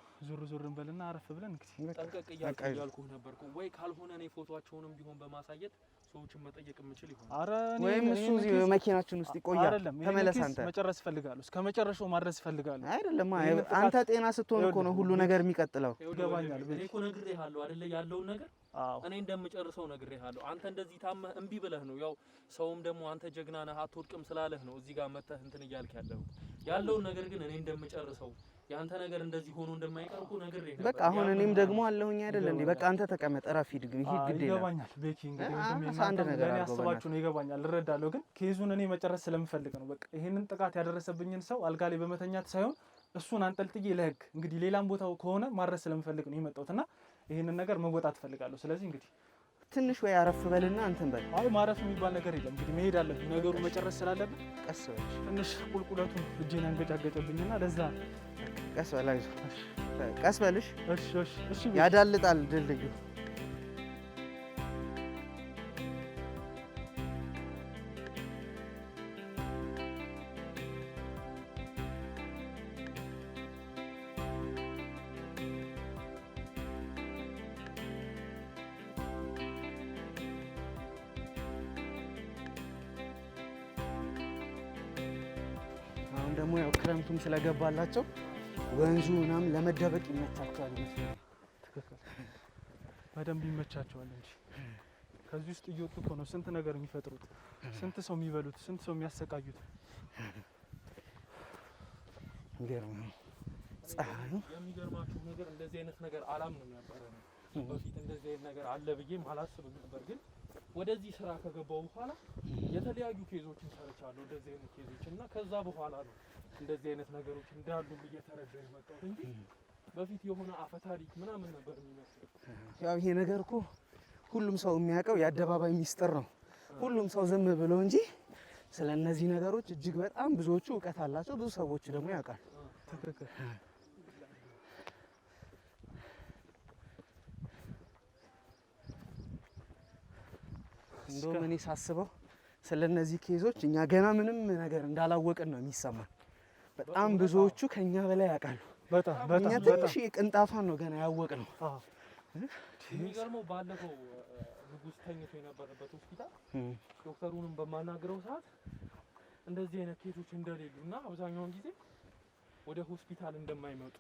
ዙር እንበልና አረፍ ብለን እንግዲህ ጠንቀቅ እያልኩህ ነበርኩ። ወይ ካልሆነ እኔ ፎቶአቸውንም ቢሆን በማሳየት ሰዎችን መጠየቅ የምችል ይሆናል። አረ ወይም እሱ እዚህ መኪናችን ውስጥ ይቆያል። ተመለስ አንተ። መጨረስ ፈልጋለሁ። እስከ መጨረሻው ማድረስ ፈልጋለሁ። አይደለም አንተ ጤና ስትሆን እኮ ነው ሁሉ ነገር የሚቀጥለው። ይገባኛል። እኔ እኮ ነግሬሃለሁ አይደለ ያለውን ነገር እኔ እንደምጨርሰው ነግሬሃለሁ። አንተ እንደዚህ ታመህ እምቢ ብለህ ነው ያው ሰውም ደግሞ አንተ ጀግና ነህ አትወድቅም ስላለህ ነው እዚህ ጋር መተህ እንትን እያልክ ያለውን ነገር ግን እኔ እንደምጨርሰው ያንተ ነገር እንደዚህ ሆኖ እንደማይቀርኩ ነግሬህ ነበር። በቃ አሁን እኔም ደግሞ አለሁኝ አይደል እንዴ? በቃ አንተ ተቀመጥ፣ እረፍ፣ ሂድ። ግድ ይላል። ይገባኛል። ቤኪ እንግዲህ አንድ ነገር ያስባችሁ ነው። ይገባኛል፣ እረዳለሁ። ግን ኬዙን እኔ መጨረስ ስለምፈልግ ነው። በቃ ይሄንን ጥቃት ያደረሰብኝን ሰው አልጋ ላይ በመተኛት ሳይሆን እሱን አንጠልጥዬ ለህግ እንግዲህ ሌላም ቦታው ከሆነ ማድረስ ስለምፈልግ ነው የመጣሁትና ይሄንን ነገር መወጣት ፈልጋለሁ። ስለዚህ እንግዲህ ትንሽ ወይ አረፍ በልና እንትን በል። አይ ማረፍ የሚባል ነገር የለም። እንግዲህ መሄድ አለብኝ። ነገሩ መጨረስ ስላለብን ቀስ በልሽ። ትንሽ ቁልቁለቱን እጄን አንገጫገጨብኝና ለዛ ቀስ በል፣ አይዞህ፣ ቀስ በልሽ። እሺ ያዳልጣል ድልድዩ። አሁን ደግሞ ያው ክረምቱም ስለገባላቸው ወንዙ ምናምን ለመደበቅ ይመቻቸዋል ይመስላል። ትክክል፣ በደንብ ይመቻቸዋል እንጂ ከዚህ ውስጥ እየወጡ እኮ ነው ስንት ነገር የሚፈጥሩት፣ ስንት ሰው የሚበሉት፣ ስንት ሰው የሚያሰቃዩት። ይገርም ነው። ፀሐዩ የሚገርማችሁ ነገር እንደዚህ አይነት ነገር አላምንም ነበር ነው በፊት እንደዚህ አይነት ነገር አለ ብዬም አላስብም ነበር። ግን ወደዚህ ስራ ከገባው በኋላ የተለያዩ ኬዞችን ሰርቻለሁ እንደዚህ አይነት ኬዞች እና ከዛ በኋላ ነው እንደዚህ አይነት ነገሮች እንዳሉ እየተረዳሁ የመጣሁት እንጂ በፊት የሆነ አፈ ታሪክ ምናምን ነበር የሚመስለው። ያው ይሄ ነገር እኮ ሁሉም ሰው የሚያውቀው የአደባባይ ሚስጥር ነው። ሁሉም ሰው ዝም ብሎ እንጂ ስለ እነዚህ ነገሮች እጅግ በጣም ብዙዎቹ እውቀት አላቸው። ብዙ ሰዎች ደግሞ ያውቃሉ። ትክክል። እንደውም እኔ ሳስበው ስለ እነዚህ ኬዞች እኛ ገና ምንም ነገር እንዳላወቅን ነው የሚሰማን። በጣም ብዙዎቹ ከኛ በላይ ያውቃሉ። በጣም እኛ ትንሽ ቅንጣቷን ነው ገና ያወቅነው። የሚገርመው ባለፈው ንጉስ ተኝቶ የነበረበት ሆስፒታል ዶክተሩንም በማናገረው ሰዓት እንደዚህ አይነት ኬዞች እንደሌሉና አብዛኛውን ጊዜ ወደ ሆስፒታል እንደማይመጡ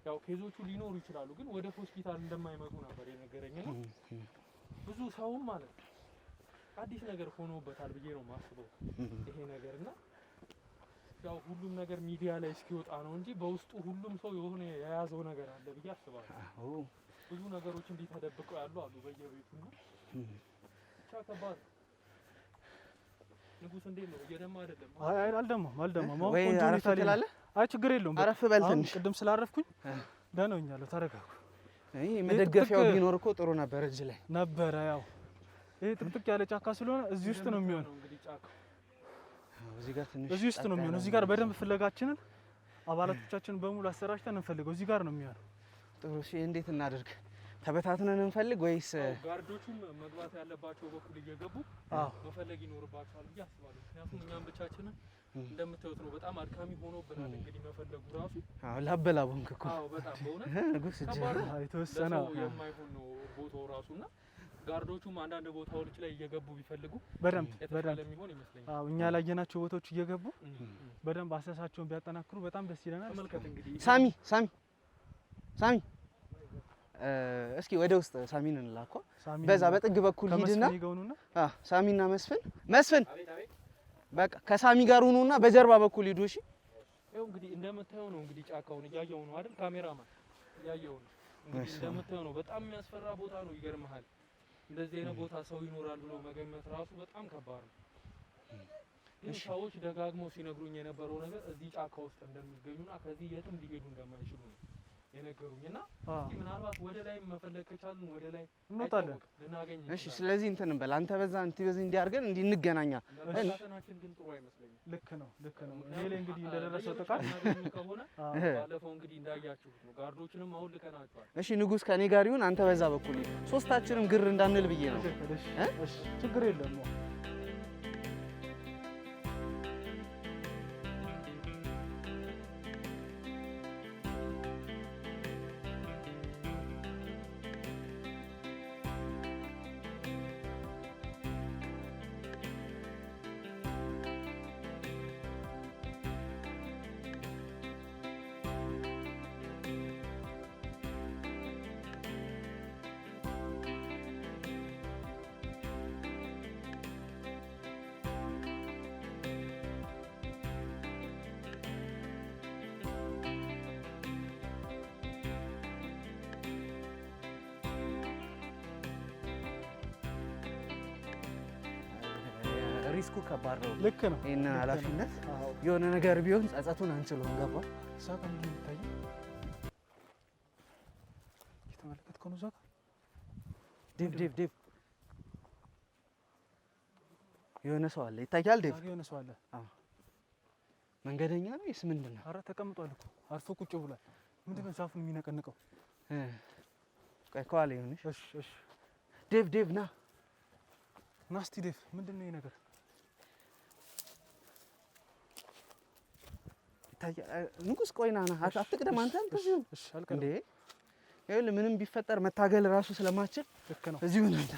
ያው ኬዞቹ ሊኖሩ ይችላሉ፣ ግን ወደ ሆስፒታል እንደማይመጡ ነበር የነገረኝና ብዙ ሰውም ማለት ነው አዲስ ነገር ሆኖበታል ብዬ ነው የማስበው ይሄ ነገርና ያው ሁሉም ነገር ሚዲያ ላይ እስኪወጣ ነው እንጂ በውስጡ ሁሉም ሰው የሆነ የያዘው ነገር አለ ብዬ አስባለሁ። ብዙ ነገሮች እንዲህ ተደብቀው ያሉ አሉ በየቤቱና ብቻ ከባድ ንጉስ እንዴት ነው? እየደማ አይደለም? አይ አልደማም። ወይ አረፍ ትላለህ? አይ ችግር የለውም። አረፍ በል ትንሽ። ቅድም ስላረፍኩኝ ደህና ሆኛለሁ። ተረጋጉ። አይ መደገፊያው ቢኖር እኮ ጥሩ ነበር። እጅ ላይ ነበረ። ያው ይሄ ጥቅጥቅ ያለ ጫካ ስለሆነ እዚህ ውስጥ ነው የሚሆነው። እንግዲህ ጫካ እዚህ ውስጥ ነው የሚሆነው። እዚህ ጋር በደንብ ፍለጋችንን አባላቶቻችንን በሙሉ አሰራጭተን እንፈልገው። እዚህ ጋር ነው የሚሆነው። ጥሩ። እሺ እንዴት እናድርግ? ተበታትነን እንፈልግ ወይስ ጋርዶቹም መግባት ያለባቸው በኩል እየገቡ መፈለግ ይኖርባቸዋል ብዬ አስባለሁ። ምክንያቱም እኛም ብቻችንን እንደምታዩት ነው፣ በጣም አድካሚ ሆኖብናል። እንግዲህ መፈለጉ ራሱ ላበላቦንክ እኮ በጣም በእውነት ንጉስ እጅ የተወሰነ የማይሆን ነው ቦታው ራሱና ጋርዶቹም አንዳንድ ቦታዎች ላይ እየገቡ ቢፈልጉ በደንብ የሚሆን ይመስለኛል። እኛ ላየናቸው ቦታዎች እየገቡ በደንብ አሰሳቸውን ቢያጠናክሩ በጣም ደስ ይለናል። ተመልከት እንግዲህ ሳሚ እስኪ ወደ ውስጥ ሳሚን እንላኳ። በዛ በጥግ በኩል ሂድና ሳሚና መስፍን በቃ ከሳሚ ጋር ሁኑና በጀርባ በኩል ሂዱ። እሺ ይኸው እንግዲህ እንደምታየው ነው። እንግዲህ ጫካውን እያየው ነው አይደል? ካሜራማን እያየው ነው። እንግዲህ እንደምታየው ነው። በጣም የሚያስፈራ ቦታ ነው። ይገርምሃል። እንደዚህ አይነት ቦታ ሰው ይኖራል ብሎ መገመት ራሱ በጣም ከባድ ነው። ግን ሰዎች ደጋግመው ሲነግሩኝ የነበረው ነገር እዚህ ጫካ ውስጥ እንደሚገኙና ከዚህ የትም ሊሄዱ እንደማይችሉ ነው የነገሩኝና ምናልባት ወደ ላይ መፈለግ ከቻልን ወደ ላይ እንወጣለን ልናገኝ። እሺ ስለዚህ እንትን እንበል። አንተ በዛ በዚህ እንዲያርገን እንገናኛ። መፈተናችን ግን ጥሩ አይመስለኝም። ልክ ነው። ሌላ እንግዲህ እንደደረሰው ጥቃት ከሆነ ባለፈው እንግዲህ እንዳያችሁት ነው። ጋርዶችንም አሁን ልከናቸዋል። እሺ ንጉስ ከኔ ጋር ይሁን፣ አንተ በዛ በኩል ሶስታችንም ግር እንዳንል ብዬ ነው። እሺ ችግር የለም። ሪስኩ ከባድ ነው። ልክ ነው። ይሄን ኃላፊነት የሆነ ነገር ቢሆን ጸጸቱን አንችልም። ገባ ሳካ ምን ይታይ የተመለከትከው ነው። ዛካ ዴቭ የሆነ ሰው አለ ይታያል። ዴቭ የሆነ ሰው አለ። መንገደኛ ነው ወይስ ምንድን ነው? ኧረ ተቀምጧል እኮ አርፎ ቁጭ ብሏል። ምንድን ነው ዛፉን የሚነቀንቀው? ቆይ ከኋላ ይሁንሽ። እሺ ዴቭ ና እስቲ ዴቭ ምንድን ነው ይሄ ነገር? ንጉስ ቆይ ና አትቅደም አንተ እዚሁ። እሺ አልቀደም እንዴ ይኸውልህ ምንም ቢፈጠር መታገል ራሱ ስለማትችል ልክ ነው። እዚሁ ነህ አንተ።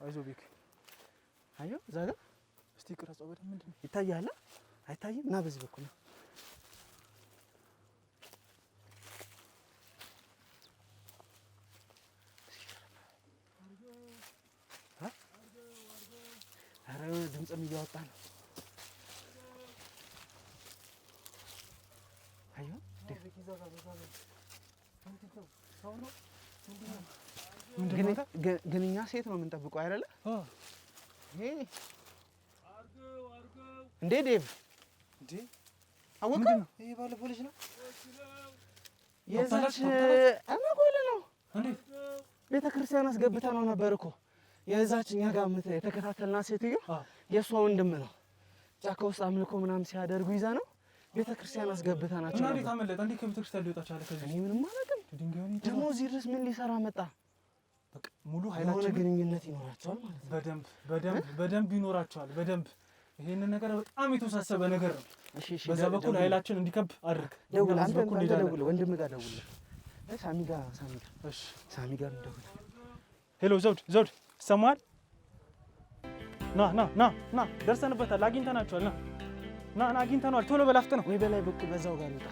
አይዞህ ቤክ አየሁ እዛ ጋር እስቲ ቅረጸው በደምብ። ምንድን ነው ይታያል? አይታይም? ና በዚህ በኩል ነው። ኧረ ድምፅም እያወጣ ነው። አየሁ ግን እኛ ሴት ነው የምንጠብቀው አይደለ? እንዴ ዴቭ አወቀው? ይሄ ባለፈው ልጅ ነው የዛች አመጎለ ነው። ቤተ ክርስቲያን አስገብተነው ነበር እኮ የዛችኛ ጋር የተከታተልናት ሴትዮ የእሷ ወንድም ነው። ጫካ ውስጥ አምልኮ ምናምን ሲያደርጉ ይዛ ነው ቤተክርስቲያን አስገብተናቸው እና እንዴት አመለጠ? እንዴት ከቤተክርስቲያን ሊወጣ ቻለ? ከዚህ እኔ ምንም አላውቅም። ደግሞ እዚህ ድረስ ምን ሊሰራ መጣ? በቃ ሙሉ ኃይላችን ግንኙነት ይኖራቸዋል ማለት ነው። በደንብ ይኖራቸዋል። በደንብ ይሄንን ነገር በጣም የተወሳሰበ ነገር ነው። እሺ በዛ በኩል ኃይላችን እንዲከብ አድርግ። ደውል፣ አንተ በኩል ደውል፣ ወንድም ጋር ደውል። ሳሚ ጋር እሺ፣ ሳሚ ጋር ደውል። ሄሎ ዘውድ ሰማል። ና ደርሰንበታል። አግኝተናቸዋል። ና አግኝተናል። ቶሎ በላፍጥ ነው ወይ በላይ በኩል በዛው ጋር ይውጣ።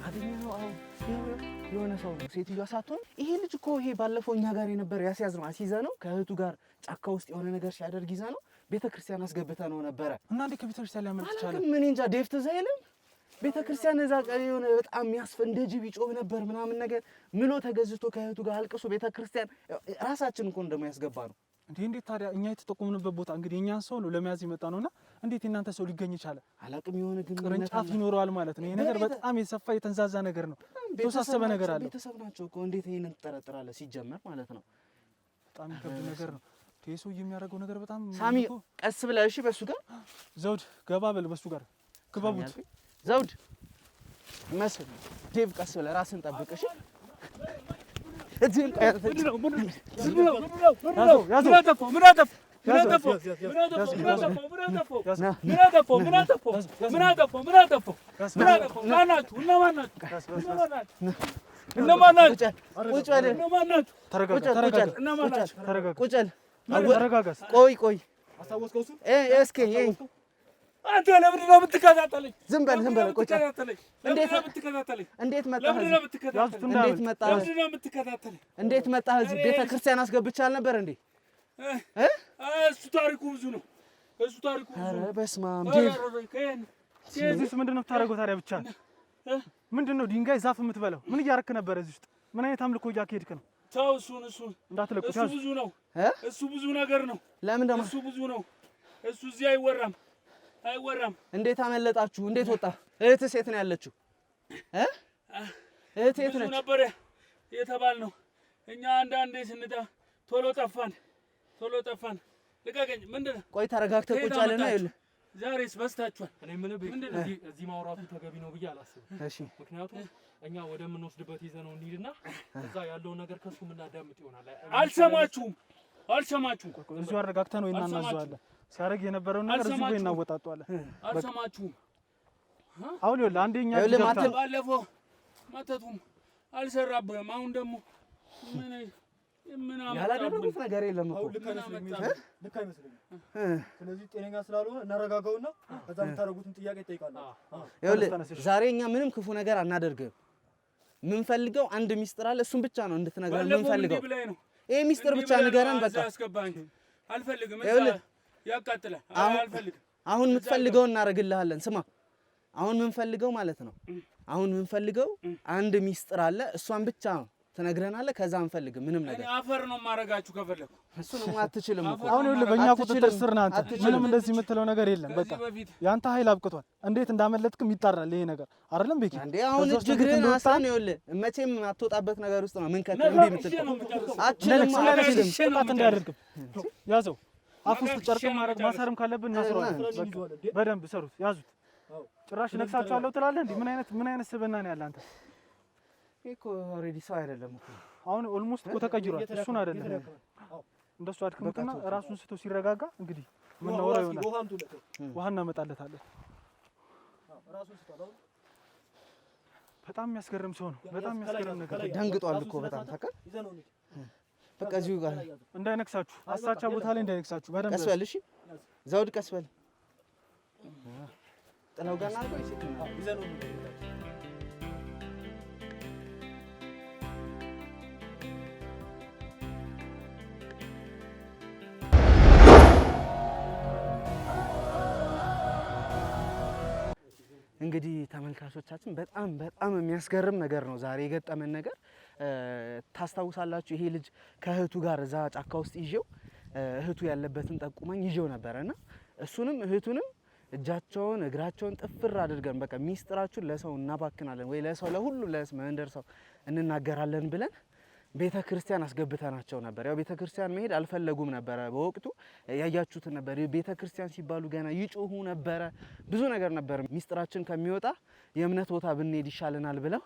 አገኘነው። አዎ የሆነ ሰው ነው። ሴትዮዋ ሳትሆን ይሄ ልጅ እኮ ይሄ ባለፈው እኛ ጋር የነበረ ያስያዝነው አስይዘ ነው። ከእህቱ ጋር ጫካ ውስጥ የሆነ ነገር ሲያደርግ ይዛ ነው ቤተክርስቲያን አስገብተነው ነበረ። እና እንዴ ከቤተክርስቲያን ሊያመልጥ ይችላል? ምን እንጃ። ዴቭ ትዝ አይልም? ቤተክርስቲያን እዛ ቀን የሆነ በጣም እንደ ጅብ ይጮህ ነበር ምናምን ነገር ምሎ ተገዝቶ ከእህቱ ጋር አልቅሶ ቤተክርስቲያን ራሳችን እኮ እንደማያስገባ ነው። እንዴት ታዲያ እኛ የተጠቆምንበት ቦታ እንግዲህ እኛን ሰው ነው ለመያዝ የመጣ ነውና እንዴት እናንተ ሰው ሊገኝ ይችላል? አላቅም። የሆነ ግን ቅርንጫፍ ይኖረዋል ማለት ነው። ይሄ ነገር በጣም የሰፋ የተንዛዛ ነገር ነው። ተወሳሰበ ነገር አለ። ቤተሰብ ናቸው እኮ እንዴት ይሄንን ትጠረጥራለህ? ሲጀመር ማለት ነው በጣም ይከብድ ነገር ነው። ይሄ ሰው የሚያደርገው ነገር በጣም ሳሚ፣ ቀስ ብለህ እሺ። በሱ ጋር ዘውድ ገባ በል፣ በሱ ጋር ክበቡት። ዘውድ መስል ዴቭ፣ ቀስ ብለህ ራስን ጠብቅ እሺ። እዚህን ቆይ እስኪ አንተ ለምንድን ነው የምትከታተለኝ? ዝም በል ቁጭ። እንዴት መጣህ? እዚህ ቤተክርስቲያን አስገብቼ አልነበር እንዴ? እሱ ታሪኩ ብዙ ነው። ኧረ በስመ አብ። እዚህ ምንድን ነው የምታደርገው ታዲያ? ብቻ ምንድን ነው ድንጋይ ዛፍ የምትበላው? ምን እያደረክ ነበር እዚህ ውስጥ? ምን አይነት አምልኮ እያካሄድክ ነው? ተው፣ እሱን እንዳትለቁት። እሱ ብዙ ነው። እሱ ብዙ ነገር ነው። ለምን ደግሞ እሱ ብዙ ነው። እሱ እዚህ አይወራም። እንዴት አመለጣችሁ? እንዴት ወጣ? እህትህ የት ነው ያለችው? እህትህ የት ነች? ነበር የተባልነው እኛ አንዳንዴ ስንጣ ቶሎ ጠፋን። ልቀቀኝ። ምንድን ነው? ቆይ ተረጋግተህ ቁጭ አለና ይኸውልህ፣ ዛሬስ በስታችኋል። እኔ የምልህ እዚህ ማውራቱ ተገቢ ነው ብዬ አላስብም። እሺ፣ ምክንያቱም እኛ ወደምንወስድበት ይዘነው እንሂድና እዛ ያለውን ነገር ከሱ የምናዳምጥ ይሆናል። አልሰማችሁም። እዚሁ አረጋግተህ ነው እናናዘዋለን። ሲያደርግ የነበረውን ነገር እዚህ ጋር እናወጣጣዋለን። አልሰማችሁም። አሁን ይኸውልህ አንደኛ ባለፈው መተቱም አልሰራብህም። አሁን ደግሞ ምን ያላደረጉት ነገር የለም እኮ። ልክ አይመስለኝም። ስለዚህ ጤነኛ ስላልሆነ እናረጋጋውና ከዛ የምታደርጉትን ጥያቄ እጠይቃለሁ። ይኸውልህ ዛሬ እኛ ምንም ክፉ ነገር አናደርግም። የምንፈልገው አንድ ሚስጥር አለ። እሱን ብቻ ነው እንድትነግረን የምንፈልገው። ይሄ ሚስጥር ብቻ ንገረን በቃ። አልፈልግም። ያቃጥላል። አልፈልግም። አሁን የምትፈልገውን እናደርግልሃለን። ስማ፣ አሁን የምንፈልገው ማለት ነው አንድ ሚስጥር አለ። እሷን ብቻ ነው ትነግረናለህ። ከዛ አንፈልግም ምንም ነገር። አፈር ነው ማረጋችሁ ከፈለኩ። እሱንም አትችልም እኮ። አሁን ይኸውልህ በእኛ ቁጥጥር ስር ነህ አንተ። ምንም እንደዚህ የምትለው ነገር የለም። በቃ ያንተ ኃይል አብቅቷል። እንዴት እንዳመለጥክም ይጣራል ይሄ ነገር አይደለም ቤኪ። እንዴ አሁን እጅግርህን አሳን። ይኸውልህ መቼም አትወጣበት ነገር ውስጥ ነው ምን ከተል እንዴ የምትል አትችልም። ጥቃት እንዳያደርግም ያዘው። አፍ ውስጥ ጨርቅ ማሰርም ካለብን እናስረዋለን። በደንብ ሰሩት፣ ያዙት። ጭራሽ ነክሳቸዋለሁ ትላለህ እንዴ? ምን አይነት ስብዕና ነው ያለ አንተ? እኮ ኦልሬዲ ሰው አይደለም እኮ አሁን ኦልሞስት እኮ ተቀይሯል። እሱን አይደለም እንደሱ አድክምትና ራሱን ስቶ ሲረጋጋ እንግዲህ ምን ነው ይሆናል። ውሃ እናመጣለታለን። በጣም የሚያስገርም ሰው ነው። በጣም የሚያስገርም ነገር ደንግጧል እኮ በጣም ታውቃለህ። በቃ እዚሁ ጋር እንዳይነክሳችሁ፣ አሳቻ ቦታ ላይ እንዳይነክሳችሁ። በደንብ ቀስ በል እሺ። ዘውድ ቀስ በል። ጥለው ጋር አልቆይ ይዘነው እንግዲህ ተመልካቾቻችን በጣም የሚያስገርም ነገር ነው ዛሬ የገጠመን ነገር። ታስታውሳላችሁ ይሄ ልጅ ከእህቱ ጋር እዛ ጫካ ውስጥ ይዤው እህቱ ያለበትን ጠቁመኝ ይዤው ነበርና እሱንም እህቱንም እጃቸውን እግራቸውን ጥፍር አድርገን በቃ ሚስጥራችሁን ለሰው እናባክናለን ወይ ለሰው ለሁሉ ለመንደር ሰው እንናገራለን ብለን ቤተ ክርስቲያን አስገብተናቸው ነበር። ያው ቤተ ክርስቲያን መሄድ አልፈለጉም ነበር በወቅቱ ያያችሁት ነበር። ቤተ ክርስቲያን ሲባሉ ገና ይጮሁ ነበር፣ ብዙ ነገር ነበር። ሚስጥራችን ከሚወጣ የእምነት ቦታ ብንሄድ ይሻለናል ብለው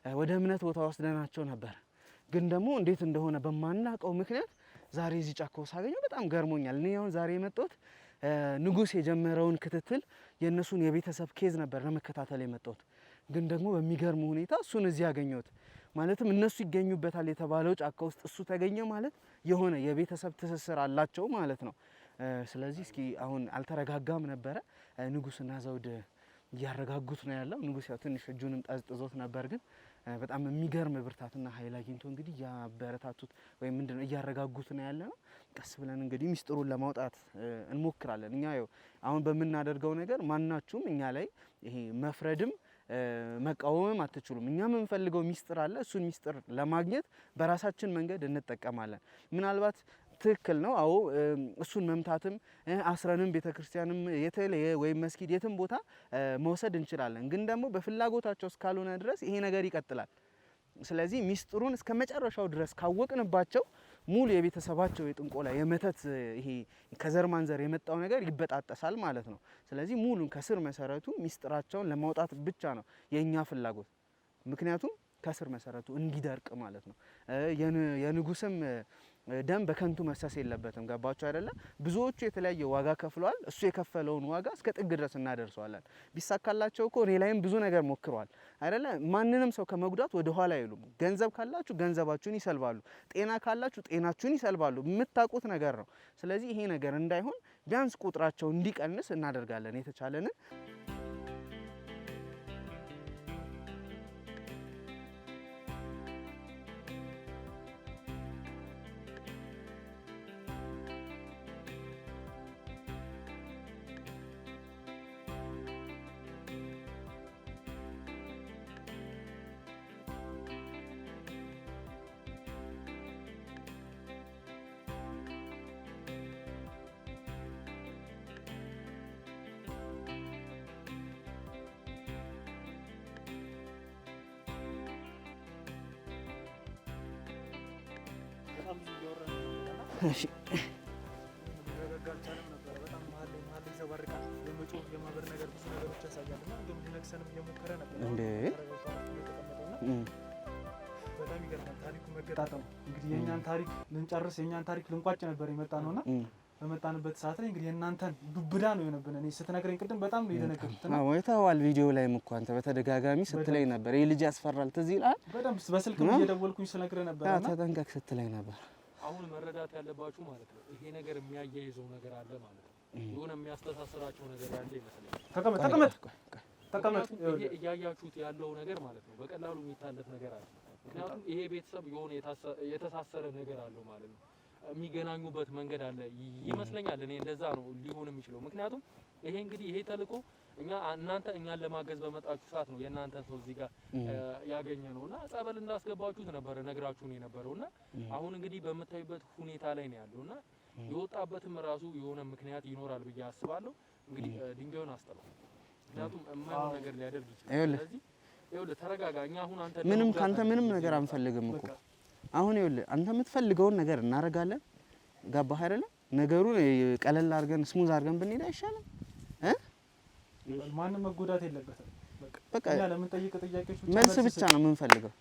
ወደ እምነት ቦታ ወስደናቸው ነበር። ግን ደግሞ እንዴት እንደሆነ በማናውቀው ምክንያት ዛሬ እዚህ ጫካው ሳገኘው በጣም ገርሞኛል። እኔ አሁን ዛሬ የመጣሁት ንጉስ የጀመረውን ክትትል የእነሱን የቤተሰብ ኬዝ ነበር ለመከታተል የመጣሁት። ግን ደግሞ በሚገርም ሁኔታ እሱን እዚህ ያገኘሁት ማለትም እነሱ ይገኙበታል የተባለው ጫካ ውስጥ እሱ ተገኘ ማለት የሆነ የቤተሰብ ትስስር አላቸው ማለት ነው። ስለዚህ እስኪ አሁን አልተረጋጋም ነበረ። ንጉስና ዘውድ እያረጋጉት ነው ያለው። ንጉስ ያው ትንሽ እጁንም ጠዝጥዞት ነበር፣ ግን በጣም የሚገርም ብርታትና ኃይል አግኝቶ እንግዲህ እያበረታቱት ወይም ምንድነው እያረጋጉት ነው ያለ ነው። ቀስ ብለን እንግዲህ ሚስጥሩን ለማውጣት እንሞክራለን። እኛ ያው አሁን በምናደርገው ነገር ማናችሁም እኛ ላይ ይሄ መፍረድም መቃወምም አትችሉም። እኛ የምንፈልገው ሚስጥር አለ። እሱን ሚስጥር ለማግኘት በራሳችን መንገድ እንጠቀማለን። ምናልባት ትክክል ነው። አዎ እሱን መምታትም አስረንም ቤተክርስቲያንም የተለየ ወይም መስጊድ የትም ቦታ መውሰድ እንችላለን። ግን ደግሞ በፍላጎታቸው እስካልሆነ ድረስ ይሄ ነገር ይቀጥላል። ስለዚህ ሚስጥሩን እስከ መጨረሻው ድረስ ካወቅንባቸው ሙሉ የቤተሰባቸው የጥንቆላ የመተት ይሄ ከዘር ማንዘር የመጣው ነገር ይበጣጠሳል ማለት ነው። ስለዚህ ሙሉን ከስር መሰረቱ ሚስጥራቸውን ለማውጣት ብቻ ነው የኛ ፍላጎት። ምክንያቱም ከስር መሰረቱ እንዲደርቅ ማለት ነው። የንጉስም ደም በከንቱ መሰስ የለበትም። ገባችሁ አይደለ? ብዙዎቹ የተለያየ ዋጋ ከፍለዋል። እሱ የከፈለውን ዋጋ እስከ ጥግ ድረስ እናደርሰዋለን። ቢሳካላቸው እኮ እኔ ላይም ብዙ ነገር ሞክረዋል አይደለ? ማንንም ሰው ከመጉዳት ወደ ኋላ አይሉም። ገንዘብ ካላችሁ ገንዘባችሁን ይሰልባሉ፣ ጤና ካላችሁ ጤናችሁን ይሰልባሉ። የምታውቁት ነገር ነው። ስለዚህ ይሄ ነገር እንዳይሆን ቢያንስ ቁጥራቸው እንዲቀንስ እናደርጋለን የተቻለንን። እሺ እንግዲህ የኛን ታሪክ ልንጨርስ የኛን ታሪክ ልንቋጭ ነበር የመጣ ነውና በመጣንበት ሰዓት ላይ እንግዲህ የእናንተን ዱብዳ ነው የሆነብን። እኔ ስትነግረኝ ቅድም በጣም ነው የደነገጥኩት። አዎ አይተኸዋል፣ ቪዲዮ ላይ እኮ አንተ በተደጋጋሚ ስትለኝ ነበር ይሄ ልጅ ያስፈራል። ትዝ ይልሃል? በደንብ በስልክም እየደወልኩኝ ስነግርህ ነበርና ተጠንቀቅ ስትለኝ ነበር። አሁን መረዳት ያለባችሁ ማለት ነው ይሄ ነገር የሚያያይዘው ነገር አለ ማለት ነው። የሆነ የሚያስተሳስራቸው ነገር ያለ ይመስለኛል። ተቀመጥ። እያያችሁት ያለው ነገር ማለት ነው በቀላሉ የሚታለፍ ነገር አለ። ምክንያቱም ይሄ ቤተሰብ የሆነ የተሳሰረ ነገር አለው ማለት ነው። የሚገናኙበት መንገድ አለ ይመስለኛል። እኔ እንደዛ ነው ሊሆን የሚችለው። ምክንያቱም ይሄ እንግዲህ ይሄ ተልእኮ እናንተ እኛን ለማገዝ በመጣችሁ ሰዓት ነው የእናንተን ሰው እዚህ ጋር ያገኘ ነውና ጸበል እንዳስገባችሁት ነበረ ነግራችሁን የነበረውና አሁን እንግዲህ በምታዩበት ሁኔታ ላይ ነው ያለውና የወጣበትም ራሱ የሆነ ምክንያት ይኖራል ብዬ አስባለሁ። እንግዲህ ድንጋዩን አስጠላው፣ ምክንያቱም የማይሆን ነገር ሊያደርግ ይችላል። ስለዚህ ይኸውልህ ተረጋጋ። እኛ አሁን አንተ ምንም ካንተ ምንም ነገር አንፈልግም እኮ አሁን ይኸውልህ አንተ የምትፈልገውን ነገር እናደርጋለን። ገባህ አይደለ? ነገሩን ቀለል አድርገን ስሙዝ አድርገን ብንሄድ አይሻልም? ማንም መጎዳት የለበትም። በቃ ለምን ጠይቅ ጥያቄዎች መልስ ብቻ ነው የምንፈልገው።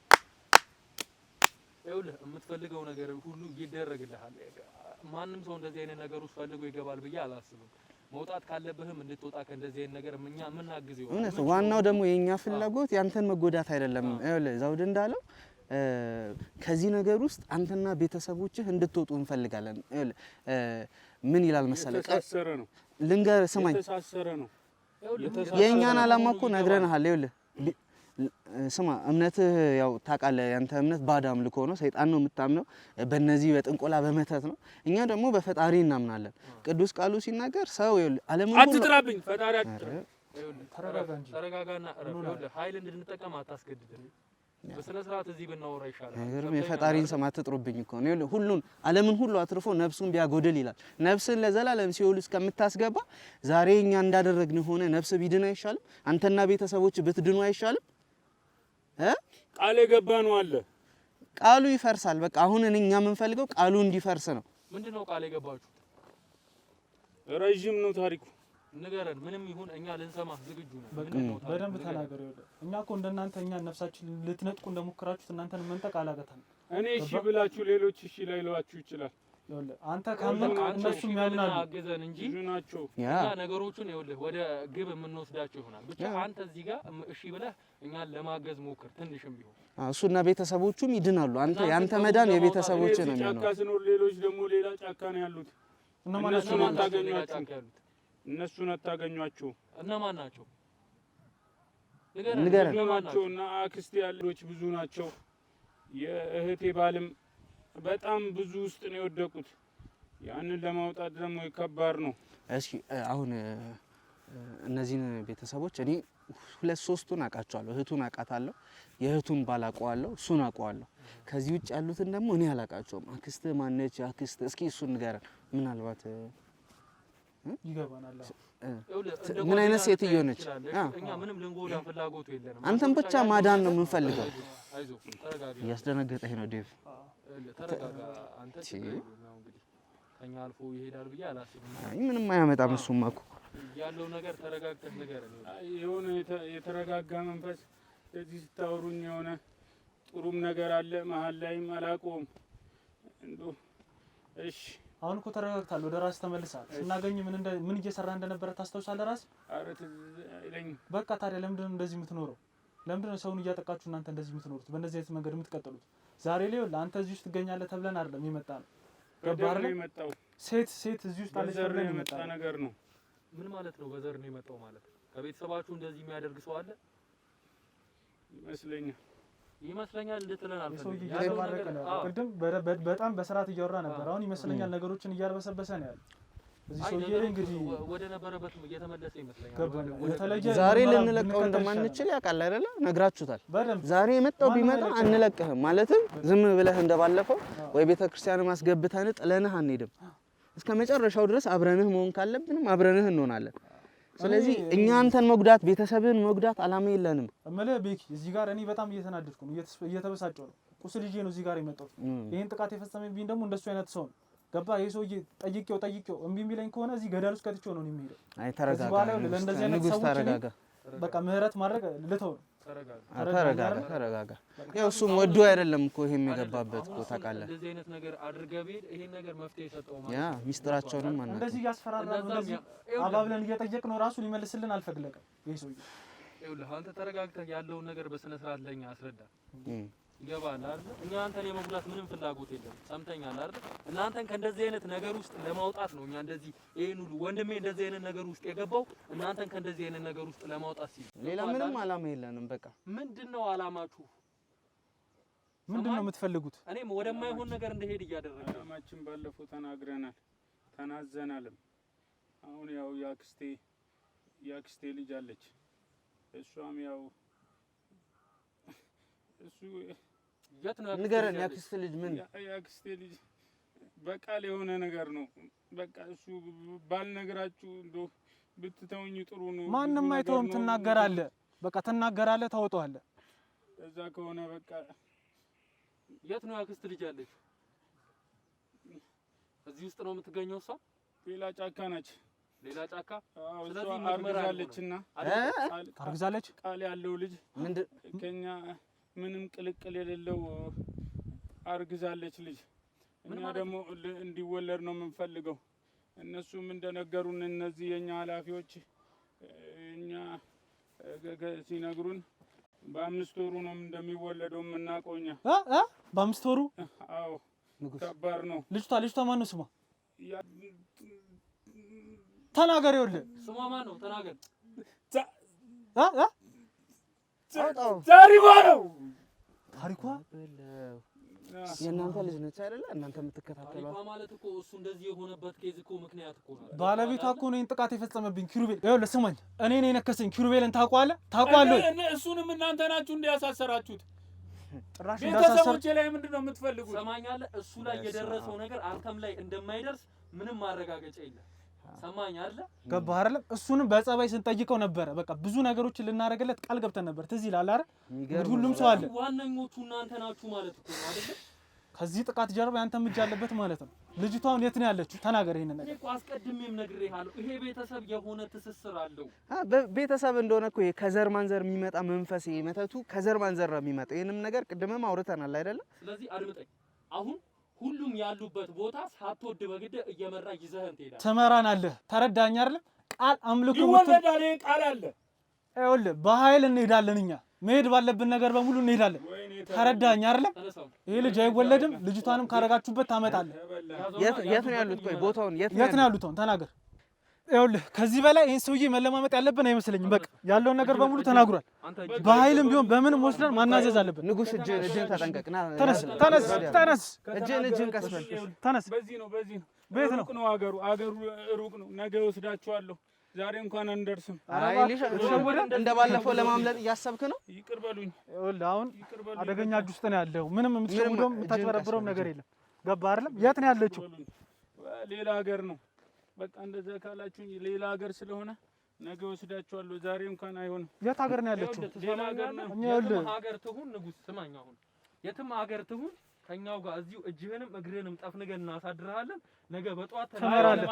ይኸውልህ የምትፈልገው ነገር ሁሉ ይደረግልሃል። ማንም ሰው እንደዚህ አይነት ነገር ውስጥ ፈልጎ ይገባል ብዬ አላስብም። መውጣት ካለብህም እንድትወጣ ከእንደዚህ አይነት ነገር እኛ የምናግዘው እውነት። ዋናው ደግሞ የኛ ፍላጎት ያንተን መጎዳት አይደለም። ይኸውልህ ዘውድ እንዳለው ከዚህ ነገር ውስጥ አንተና ቤተሰቦችህ እንድትወጡ እንፈልጋለን። ይኸውልህ ምን ይላል መሰለህ? የተሳሰረ ነው። ልንገርህ፣ ስማኝ። የተሳሰረ ነው። የእኛን አላማ እኮ ነግረንሃል። ይኸውልህ ስማ፣ እምነትህ ያው ታውቃለህ፣ ያንተ እምነት ባዕድ አምልኮ ነው፣ ሰይጣን ነው የምታምነው፣ በእነዚህ በጥንቆላ በመተት ነው። እኛ ደግሞ በፈጣሪ እናምናለን። ቅዱስ ቃሉ ሲናገር ሰው ይኸውልህ ዓለምን ሁሉ አትጥራብኝ፣ ፈጣሪ አትጥራ። ተረጋጋና ኃይል እንድንጠቀም አታስገድደን። በስነ ስርዓት እዚህ ብናወራ ይሻላል። ነገርም የፈጣሪን ስም አትጥሩብኝ እኮ ነው። ሁሉን ዓለምን ሁሉ አትርፎ ነፍሱን ቢያጎድል ይላል። ነፍስን ለዘላለም ሲኦል እስከምታስገባ ዛሬ እኛ እንዳደረግን ሆነ ነፍስ ቢድን አይሻልም? አንተና ቤተሰቦች ብትድኑ አይሻልም? ቃል የገባነው አለ። ቃሉ ይፈርሳል። በቃ አሁን እኛ የምንፈልገው ቃሉ እንዲፈርስ ነው። ምንድነው ቃል የገባችሁት? ረጅም ነው ታሪኩ። ንገረን። ምንም ይሁን እኛ ልንሰማ ዝግጁ ነን። በደንብ ተናገር። እኛ እኮ እንደናንተ እኛ ነፍሳችን ልትነጥቁ እንደሞከራችሁት እናንተን መንጠቅ አላገተንም። እኔ እሺ ብላችሁ ሌሎች እሺ ላይሏችሁ ይችላል። አንተ ካመንክ እነሱም ያምናሉ። አገዘን እንጂ ናቸው እኛ ነገሮቹን ይኸውልህ ወደ ግብ የምንወስዳቸው ይሆናል። ብቻ አንተ እዚህ ጋር እሺ ብለህ እኛን ለማገዝ ሞክር ትንሽም ቢሆን። እሱና ቤተሰቦቹም ይድናሉ። አንተ ያንተ መዳን የቤተሰቦች ነው የሚሆነው። ጫካ ስኖር ሌሎች ደግሞ ሌላ ጫካ ነው ያሉት። እነሱን አታገኟቸው። እነማን ናቸው? ንገረን። ናቸውና አክስቴ ያሉት ብዙ ናቸው። የእህቴ ባልም በጣም ብዙ ውስጥ ነው የወደቁት። ያንን ለማውጣት ደግሞ ከባድ ነው። እሺ አሁን እነዚህን ቤተሰቦች እኔ 2-3ቱን አውቃቸዋለሁ። እህቱን አውቃታለሁ፣ የእህቱን ባል አውቀዋለሁ፣ እሱን አውቀዋለሁ። ከዚህ ውጭ ያሉትን ደግሞ እኔ አላውቃቸውም። አክስት ማነች? አክስት እስኪ እሱን ንገረን። ምናልባት ይገባናል። ምን አይነት ሴትዮ ነች? እኛ ምንም ልንጎዳ ፍላጎቱ የለንም። አንተም ብቻ ማዳን ነው የምንፈልገው። አይዞህ ተረጋጋ። እያስደነገጠኝ ነው ዴቭ። ተረጋጋ አንተ። እንግዲህ ከኛ አልፎ ይሄዳል ብዬ አላስብም። አይ ምንም አያመጣም። እሱማ እኮ ያለው ነገር ተረጋግተህ ንገረን። የሆነ የተረጋጋ መንፈስ እዚህ ስታወሩኝ የሆነ ጥሩም ነገር አለ መሀል ላይም አላውቀውም። እንደው እሺ አሁን እኮ ተረጋግታል። ወደ ራስ ተመልሳል። ስናገኝ ምን እየሰራ እንደነበረ ታስታውሳለህ? ራስ ኧረ ትዝ አይለኝም። በቃ ታዲያ ለምንድን ነው እንደዚህ የምትኖረው? ለምንድን ነው ሰውን እያጠቃችሁ እናንተ እንደዚህ የምትኖሩት? በእነዚህ አይነት መንገድ የምትቀጥሉት? ዛሬ ላይ አንተ እዚህ ውስጥ ትገኛለህ ተብለን አይደለም የመጣ ነው። ገባህ አይደል? የመጣው ሴት እዚህ ውስጥ አለች ተብለን የመጣ ነገር ነው። ምን ማለት ነው? በዘር ነው የመጣው ማለት? ከቤተሰባችሁ እንደዚህ የሚያደርግ ሰው አለ ይመስለኛል ልትለን አልፈልግም። ቅድም በጣም በስርዓት እያወራ ነበር። አሁን ይመስለኛል ነገሮችን እያርበሰበሰ ነው ያለው። እዚህ ሰውዬ እንግዲህ ወደ ነበረበት እየተመለሰ ይመስለኛል። ዛሬ ልንለቀው እንደማንችል ያውቃል አይደለ? ነግራችሁታል። ዛሬ የመጣው ቢመጣ አንለቅህም ማለትም ዝም ብለህ እንደባለፈው ወይ ቤተክርስቲያን ማስገብተን ጥለንህ አንሄድም። እስከ መጨረሻው ድረስ አብረንህ መሆን ካለብንም አብረንህ እንሆናለን። ስለዚህ እኛ አንተን መጉዳት ቤተሰብን መጉዳት አላማ የለንም። እመለ ቤኪ እዚህ ጋር እኔ በጣም እየተናደድኩ ነው፣ እየተበሳጨው ነው። ቁስል ይዤ ነው እዚህ ጋር የመጣሁት። ይሄን ጥቃት የፈጸመብኝ ደግሞ እንደሱ አይነት ሰው ነው። ገባ? ይሄ ሰውዬ ጠይቄው እምቢ የሚለኝ ከሆነ እዚህ ገደል ውስጥ ከትቼው ነው የሚሄደው። አይ ተረጋጋ፣ ለእንደዚህ አይነት ሰዎች ተረጋጋ። በቃ ምህረት ማድረግ ልተው ነው። ተረጋጋ። ያው እሱም ወዶ አይደለም እኮ ይሄም የገባበት እኮ ታውቃለህ። እንደዚህ አይነት ነገር አድርገህ ቢል ይሄን ነገር መፍትሄ ሰጠው ማለት ያ ሚስጥራቸውንም ማለት እንደዚህ ያስፈራራሉ። እንደዚህ አባብለን እየጠየቅ ነው ራሱ ሊመልስልን አልፈለገም ይሄ ሰውዬ። ይኸውልህ አንተ ተረጋግተህ ያለውን ነገር በስነ ስርዓት ለኛ አስረዳ። ይገባል አይደል? እኛ አንተን የመጉዳት ምንም ፍላጎት የለም። ሰምተኛል አይደል? እናንተን ከእንደዚህ አይነት ነገር ውስጥ ለማውጣት ነው እኛ እንደዚህ ይሄን ሁሉ ወንድሜ እንደዚህ አይነት ነገር ውስጥ የገባው እናንተን ከእንደዚህ አይነት ነገር ውስጥ ለማውጣት ሲል ሌላ ምንም አላማ የለንም። በቃ ምንድነው አላማችሁ? ምንድነው የምትፈልጉት? እኔም ወደማይሆን ነገር እንደሄድ እያደረገ አላማችን ባለፈው ተናግረናል፣ ተናዘናልም። አሁን ያው ያክስቴ ልጅ አለች። እሷም ያው እሱ የት ነው ንገረን። ያክስት ልጅ ምን? ያክስቴ ልጅ በቃል የሆነ ነገር ነው። በቃ እሱ ባልነግራችሁ እንደው ብትተውኝ ጥሩ ነው። ማንም አይተውም። ትናገራለህ፣ በቃ ትናገራለህ፣ ታወጣዋለህ። እዛ ከሆነ በቃ የት ነው ያክስት ልጅ ያለች? እዚህ ውስጥ ነው የምትገኘው? እሷ ሌላ ጫካ ነች። ሌላ ጫካ? ስለዚህ አርግዛለችና አርግዛለች። ቃል ያለው ልጅ ከኛ ምንም ቅልቅል የሌለው አርግዛለች ልጅ። እኛ ደግሞ እንዲወለድ ነው የምንፈልገው። እነሱም እንደነገሩን እነዚህ የኛ ኃላፊዎች እኛ ሲነግሩን በ5 ወሩ ነው እንደሚወለደው የምናውቀው እኛ። በ5 ወሩ? አዎ ከባድ ነው። ልጅቷ ማን ነው ስሟ? ተናገር። ይኸውልህ ስሟ ማን ነው? ተናገር። ታሪኳ ነው። ታሪኳ የእናንተ ልጅ ነች አይደለ? እናንተ የምትከታተሏት ታሪኳ ማለት እኮ እሱ እንደዚህ የሆነበት ኬዝ እኮ ምክንያት እኮ ነው። ባለቤቷ እኮ ነው ጥቃት የፈጸመብኝ ኪሩቤል። ይኸውልህ ስማኝ፣ እኔ ነኝ የነከሰኝ ኪሩቤልን። ታውቀዋለህ? እሱንም እናንተ ናችሁ እንዲያሳሰራችሁት። ጭራሽ እንዳሳሰር ቤተሰቦቼ ላይ ምንድነው የምትፈልጉት? ሰማኛለህ? እሱ ላይ የደረሰው ነገር አንተም ላይ እንደማይደርስ ምንም ማረጋገጫ የለም። ሰማኝ አይደለ? ገባህ አይደለም? እሱንም በጸባይ ስንጠይቀው ነበረ። በቃ ብዙ ነገሮችን ልናደርግለት ቃል ገብተን ነበር። ትዝ ይላል አይደል? እንግዲህ ሁሉም ሰው አለ። ዋነኞቹ እናንተ ናችሁ ማለት እኮ ነው አይደል? ከዚህ ጥቃት ጀርባ ያንተም እጅ አለበት ማለት ነው። ልጅቷን የት ነው ያለችው? ተናገር ይሄንን ነገር። እኔ እኮ አስቀድሜም ነግሬሃለሁ። ይሄ ቤተሰብ የሆነ ትስስር አለው። ቤተሰብ እንደሆነ እኮ ከዘር ማንዘር የሚመጣ መንፈስ መተቱ ከዘር ማንዘር ነው የሚመጣው። ይሄንም ነገር ቅድምም አውርተናል አይደለ? ስለዚህ አድምጠኝ። አሁን ሁሉም ያሉበት ቦታ ሳትወድ በግድ እየመራ ይዘህን ትሄዳለህ። ትመራናለህ። ተረዳኝ አይደል? ቃል አምልኮ ይወለዳል። ይሄ ቃል አለ። ይኸውልህ በኃይል እንሄዳለን። እኛ መሄድ ባለብን ነገር በሙሉ እንሄዳለን። ተረዳኝ አይደል? ይሄ ልጅ አይወለድም። ልጅቷንም ካረጋችሁበት ታመጣለህ። የት ነው ያሉት? ቆይ ቦታውን የት ነው ያሉት? ተናገር። ይኸውልህ ከዚህ በላይ ይሄን ሰውዬ መለማመጥ ያለብን አይመስለኝም። በቃ ያለውን ነገር በሙሉ ተናግሯል። በኃይልም ቢሆን በምንም ወስደን ማናዘዝ አለብን። ንጉስ እጅህን ተጠንቀቅ። ተነስ። እጅህን ቀስ በል። ተነስ። በዚህ ነው ቤት ነው። ሩቅ ነው አገሩ ሩቅ ነው። ነገ ወስዳችኋለሁ። ዛሬ እንኳን አንደርስም። አይ እንደባለፈው ለማምለጥ እያሰብክ ነው? ይቅር በሉኝ። ይኸውልህ አሁን አደገኛ እጅ ውስጥ ነው ያለው። ምንም የምትሸውደውም የምታጭበረብረውም ነገር የለም። ገባህ አይደለም? የት ነው ያለችው? ሌላ ሀገር ነው። በቃ እንደዛ ካላችሁኝ ሌላ ሀገር ስለሆነ ነገ ወስዳችኋለሁ። ዛሬ እንኳን አይሆንም። የት ሀገር ነው ያለችው? ሌላ ሀገር ነው። የትም ሀገር ትሁን ንጉስ ስማኝ፣ አሁን የትም ሀገር ትሁን ከኛው ጋር እዚሁ እጅህንም እግርህንም ጠፍንገን እናሳድርሃለን። ነገ በጧት ትመራለህ።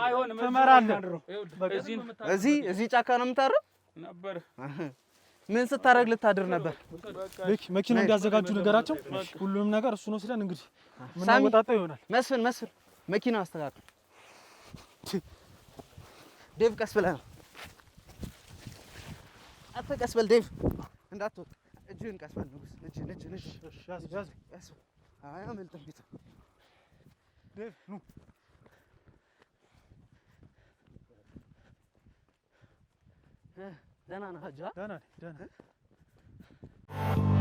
እዚህ ጫካ ነው የምታረው ነበር። ምን ስታረግ ልታድር ነበር? መኪና እንዲያዘጋጁ ነገራቸው። ሁሉንም ነገር እሱ ነው ስለን እንግዲህ ምን አወጣጣው ይሆናል። መስፍን መኪናው አስተካክል። ዴቭ ቀስ ብለህ ነው። አንተ ቀስ በል ዴቭ፣ እንዳትወጥ። እጅህን ቀስ በል ንጉስ። እጅ ያዝ። አያመልጥም። ቤት ዴቭ ኑ። ደህና ነህ? ደህና ነኝ።